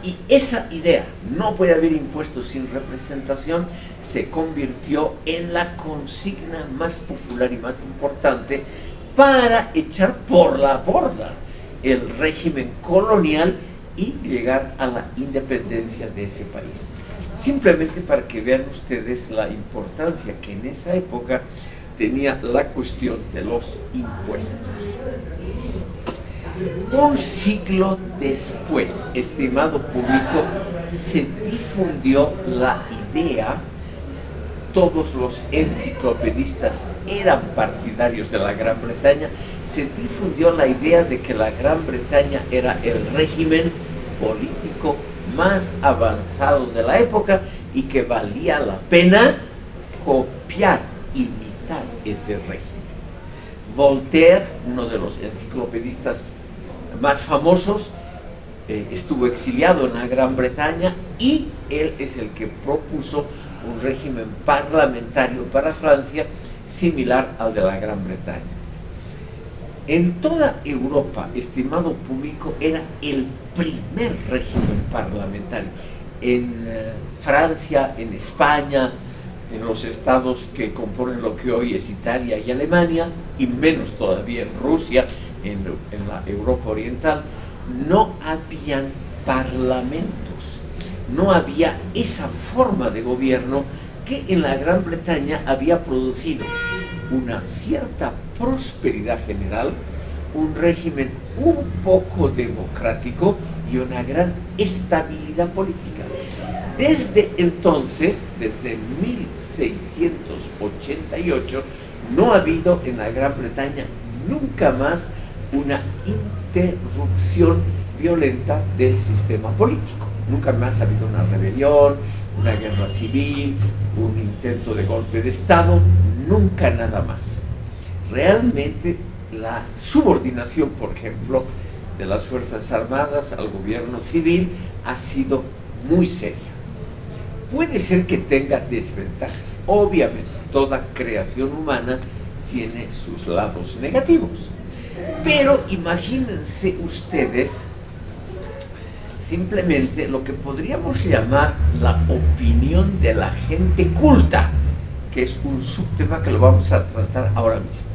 Y esa idea, no puede haber impuestos sin representación, se convirtió en la consigna más popular y más importante para echar por la borda el régimen colonial y llegar a la independencia de ese país. Simplemente para que vean ustedes la importancia que en esa época tenía la cuestión de los impuestos. Un siglo después, estimado público, se difundió la idea, todos los enciclopedistas eran partidarios de la Gran Bretaña, se difundió la idea de que la Gran Bretaña era el régimen político más avanzado de la época y que valía la pena copiar, imitar ese régimen. Voltaire, uno de los enciclopedistas más famosos, estuvo exiliado en la Gran Bretaña y él es el que propuso un régimen parlamentario para Francia similar al de la Gran Bretaña. En toda Europa, estimado público, era el primer régimen parlamentario. En Francia, en España, en los estados que componen lo que hoy es Italia y Alemania, y menos todavía en Rusia, en la Europa Oriental, no habían parlamentos, no había esa forma de gobierno que en la Gran Bretaña había producido una cierta prosperidad general, un régimen un poco democrático y una gran estabilidad política. Desde entonces, desde 1688, no ha habido en la Gran Bretaña nunca más una interrupción violenta del sistema político. Nunca más ha habido una rebelión, una guerra civil, un intento de golpe de Estado, nunca nada más. Realmente la subordinación, por ejemplo, de las Fuerzas Armadas al gobierno civil ha sido muy seria. Puede ser que tenga desventajas. Obviamente, toda creación humana tiene sus lados negativos. Pero imagínense ustedes simplemente lo que podríamos llamar la opinión de la gente culta, que es un subtema que lo vamos a tratar ahora mismo.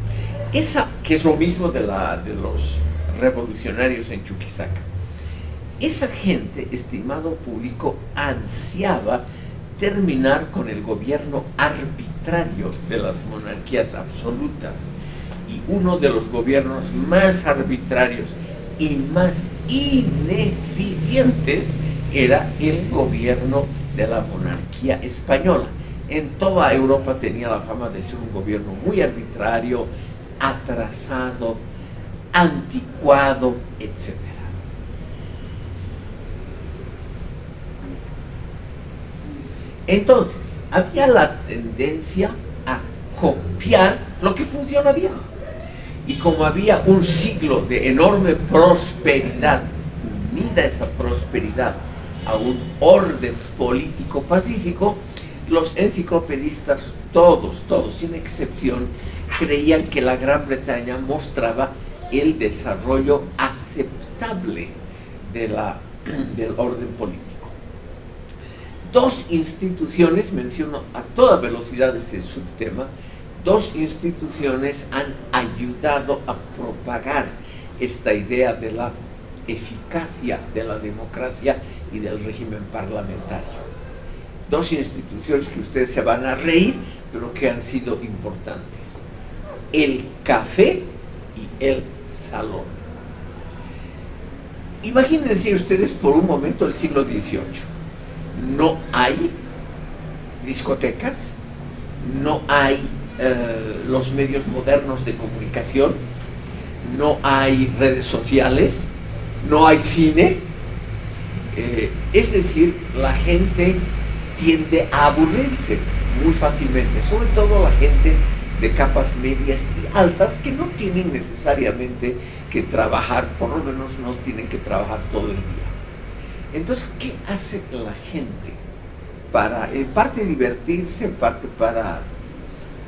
Esa, que es lo mismo de los revolucionarios en Chuquisaca. Esa gente, estimado público, ansiaba terminar con el gobierno arbitrario de las monarquías absolutas, y uno de los gobiernos más arbitrarios y más ineficientes era el gobierno de la monarquía española. En toda Europa tenía la fama de ser un gobierno muy arbitrario, atrasado, anticuado, etc. Entonces, había la tendencia a copiar lo que funciona bien. Y como había un siglo de enorme prosperidad, unida esa prosperidad a un orden político pacífico, los enciclopedistas, todos, sin excepción, creían que la Gran Bretaña mostraba el desarrollo aceptable del orden político. Dos instituciones, menciono a toda velocidad este subtema, dos instituciones han ayudado a propagar esta idea de la eficacia de la democracia y del régimen parlamentario. Dos instituciones que ustedes se van a reír, pero que han sido importantes: el café y el salón. Imagínense ustedes por un momento el siglo XVIII. No hay discotecas, no hay los medios modernos de comunicación, no hay redes sociales, no hay cine. Es decir, la gente tiende a aburrirse muy fácilmente, sobre todo la gente de capas medias y altas que no tienen necesariamente que trabajar, por lo menos no tienen que trabajar todo el día. Entonces, ¿qué hace la gente? Para, en parte, divertirse, en parte para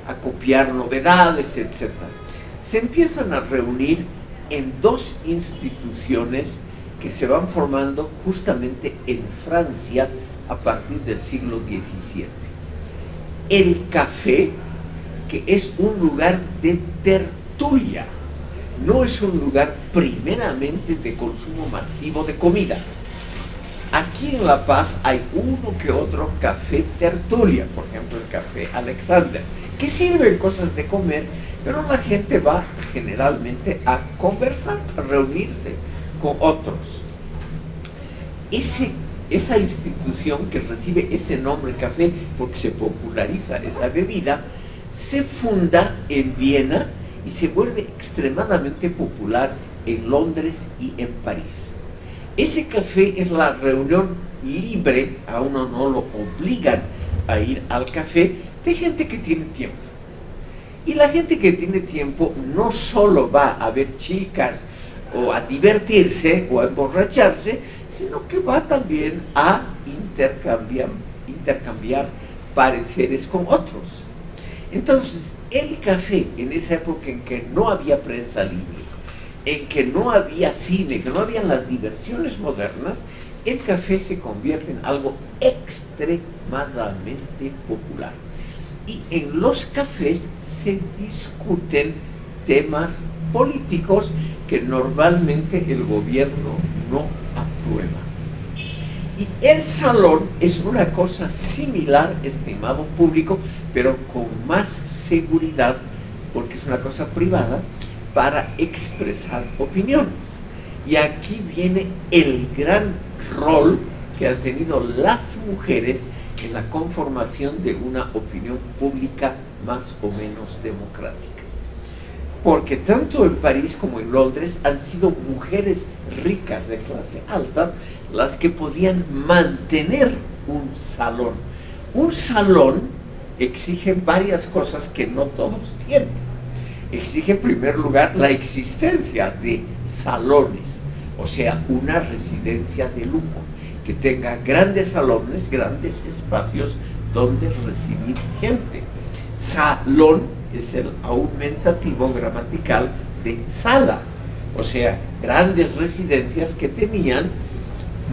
acopiar novedades, etc. Se empiezan a reunir en dos instituciones que se van formando justamente en Francia a partir del siglo XVII. El café, que es un lugar de tertulia, no es un lugar primeramente de consumo masivo de comida. Aquí en La Paz hay uno que otro café tertulia, por ejemplo el café Alexander, que sirven cosas de comer, pero la gente va generalmente a conversar, a reunirse con otros. Esa institución que recibe ese nombre café, porque se populariza esa bebida, se funda en Viena y se vuelve extremadamente popular en Londres y en París. Ese café es la reunión libre, a uno no lo obligan a ir al café, de gente que tiene tiempo. Y la gente que tiene tiempo no solo va a ver chicas o a divertirse o a emborracharse, sino que va también a intercambiar pareceres con otros. Entonces, el café, en esa época en que no había prensa libre, en que no había cine, que no habían las diversiones modernas, el café se convierte en algo extremadamente popular. Y en los cafés se discuten temas políticos que normalmente el gobierno no aprueba. Y el salón es una cosa similar, estimado público, pero con más seguridad, porque es una cosa privada, para expresar opiniones. Y aquí viene el gran rol que han tenido las mujeres en la conformación de una opinión pública más o menos democrática. Porque tanto en París como en Londres han sido mujeres ricas de clase alta las que podían mantener un salón. Un salón exige varias cosas que no todos tienen. Exige en primer lugar la existencia de salones, o sea, una residencia de lujo, que tenga grandes salones, grandes espacios donde recibir gente. Salón es el aumentativo gramatical de sala, o sea, grandes residencias que tenían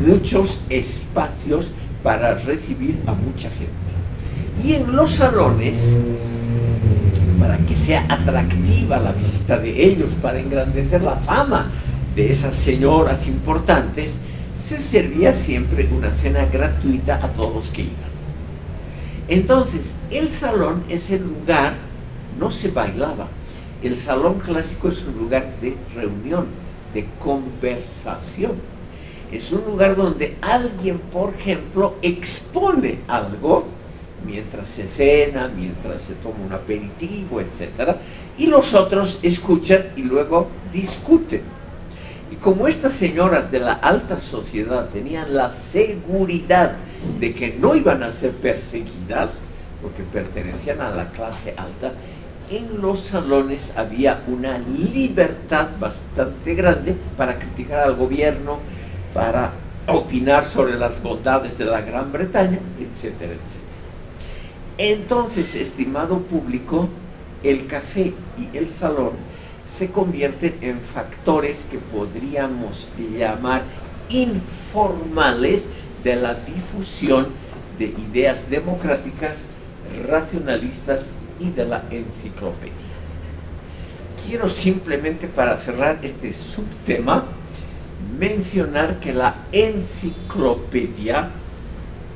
muchos espacios para recibir a mucha gente. Y en los salones, para que sea atractiva la visita de ellos, para engrandecer la fama de esas señoras importantes, se servía siempre una cena gratuita a todos los que iban. Entonces, el salón es el lugar, no se bailaba. El salón clásico es un lugar de reunión, de conversación. Es un lugar donde alguien, por ejemplo, expone algo mientras se cena, mientras se toma un aperitivo, etc. Y los otros escuchan y luego discuten. Y como estas señoras de la alta sociedad tenían la seguridad de que no iban a ser perseguidas, porque pertenecían a la clase alta, en los salones había una libertad bastante grande para criticar al gobierno, para opinar sobre las bondades de la Gran Bretaña, etcétera, etcétera. Entonces, estimado público, el café y el salón se convierten en factores que podríamos llamar informales de la difusión de ideas democráticas, racionalistas y de la enciclopedia. Quiero simplemente, para cerrar este subtema, mencionar que la enciclopedia,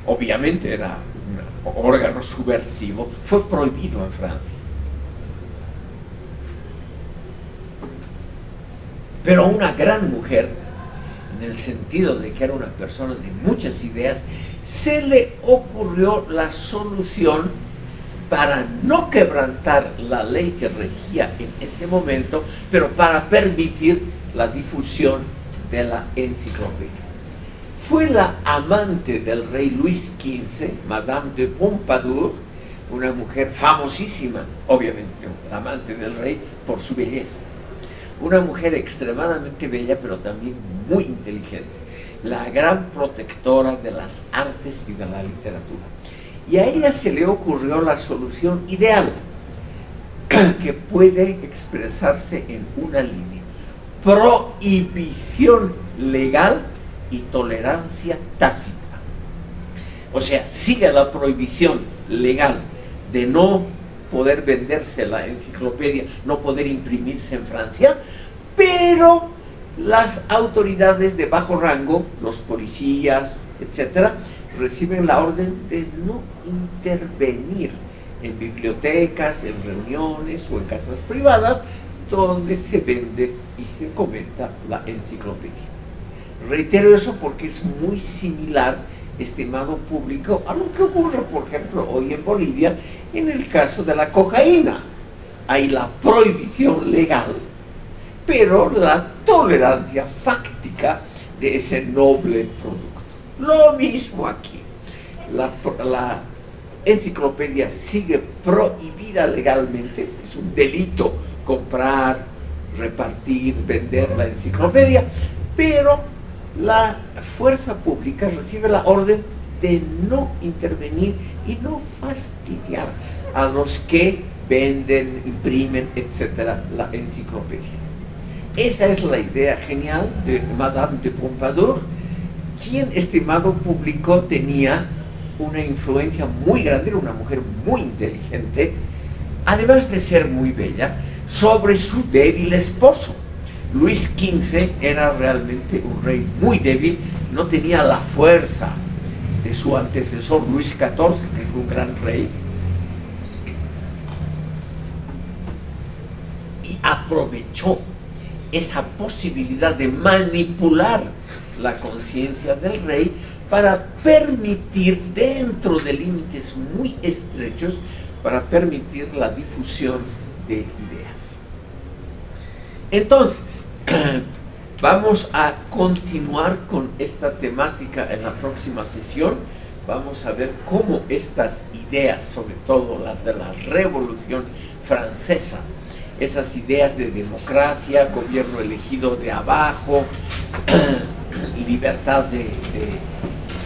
obviamente era un órgano subversivo, fue prohibido en Francia. Pero una gran mujer, en el sentido de que era una persona de muchas ideas, se le ocurrió la solución para no quebrantar la ley que regía en ese momento, pero para permitir la difusión de la enciclopedia. Fue la amante del rey Luis XV, Madame de Pompadour, una mujer famosísima, obviamente, la amante del rey por su belleza. Una mujer extremadamente bella, pero también muy inteligente. la gran protectora de las artes y de la literatura. Y a ella se le ocurrió la solución ideal, que puede expresarse en una línea: prohibición legal y tolerancia tácita. O sea, sigue la prohibición legal de no poder venderse la enciclopedia, no poder imprimirse en Francia, pero las autoridades de bajo rango, los policías, etcétera, reciben la orden de no intervenir en bibliotecas, en reuniones o en casas privadas donde se vende y se comenta la enciclopedia. Reitero eso porque es muy similar, estimado público, a lo que ocurre, por ejemplo, hoy en Bolivia en el caso de la cocaína. Hay la prohibición legal, pero la tolerancia fáctica de ese noble producto. Lo mismo aquí. La enciclopedia sigue prohibida legalmente, es un delito comprar, repartir, vender la enciclopedia, pero la fuerza pública recibe la orden de no intervenir y no fastidiar a los que venden, imprimen, etcétera, la enciclopedia. Esa es la idea genial de Madame de Pompadour, quien, estimado público, tenía una influencia muy grande, era una mujer muy inteligente, además de ser muy bella, sobre su débil esposo. Luis XV era realmente un rey muy débil, no tenía la fuerza de su antecesor Luis XIV, que fue un gran rey, y aprovechó esa posibilidad de manipular la conciencia del rey para permitir, dentro de límites muy estrechos, para permitir la difusión de ideas. Entonces, vamos a continuar con esta temática en la próxima sesión. Vamos a ver cómo estas ideas, sobre todo las de la Revolución Francesa, esas ideas de democracia, gobierno elegido de abajo, libertad de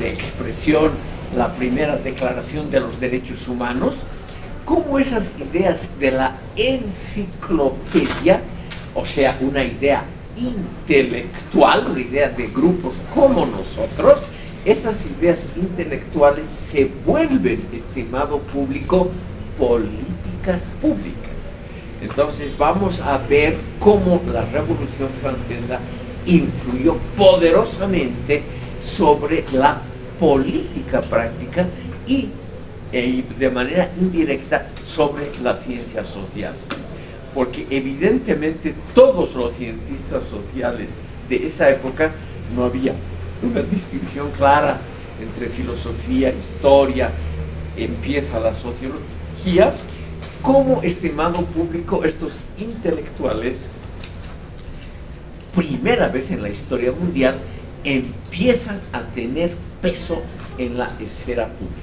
expresión, la primera declaración de los derechos humanos, cómo esas ideas de la enciclopedia, o sea, una idea intelectual, una idea de grupos como nosotros, esas ideas intelectuales se vuelven, estimado público, políticas públicas. Entonces vamos a ver cómo la Revolución Francesa influyó poderosamente sobre la política práctica y de manera indirecta sobre las ciencias sociales. Porque evidentemente todos los cientistas sociales de esa época, no había una distinción clara entre filosofía, historia, empieza la sociología. Como, estimado público, estos intelectuales, primera vez en la historia mundial, empiezan a tener peso en la esfera pública.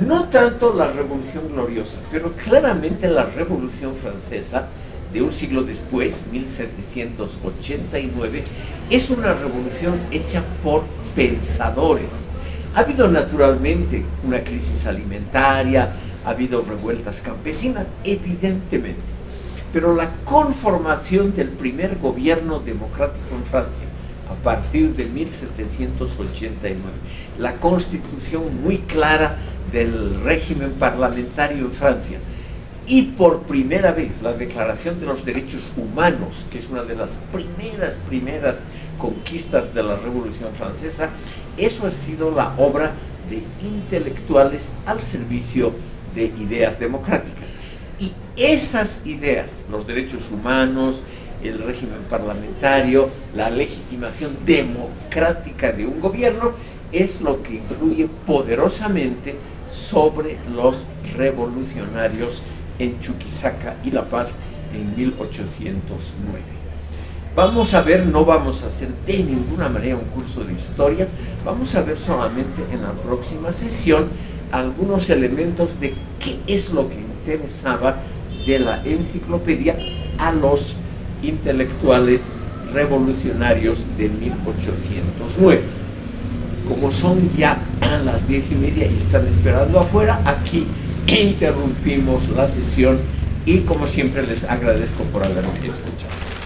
No tanto la Revolución Gloriosa, pero claramente la Revolución Francesa, de un siglo después, 1789, es una revolución hecha por pensadores. Ha habido naturalmente una crisis alimentaria, ha habido revueltas campesinas, evidentemente, pero la conformación del primer gobierno democrático en Francia, a partir de 1789, la constitución muy clara del régimen parlamentario en Francia, y por primera vez la Declaración de los Derechos Humanos, que es una de las primeras conquistas de la Revolución Francesa, eso ha sido la obra de intelectuales al servicio de ideas democráticas. Y esas ideas, los derechos humanos, el régimen parlamentario, la legitimación democrática de un gobierno, es lo que influye poderosamente sobre los revolucionarios en Chuquisaca y La Paz en 1809. Vamos a ver, no vamos a hacer de ninguna manera un curso de historia, vamos a ver solamente en la próxima sesión algunos elementos de qué es lo que interesaba de la enciclopedia a los intelectuales revolucionarios de 1809. Como son ya a las 10:30 y están esperando afuera, aquí interrumpimos la sesión y como siempre les agradezco por haberme escuchado.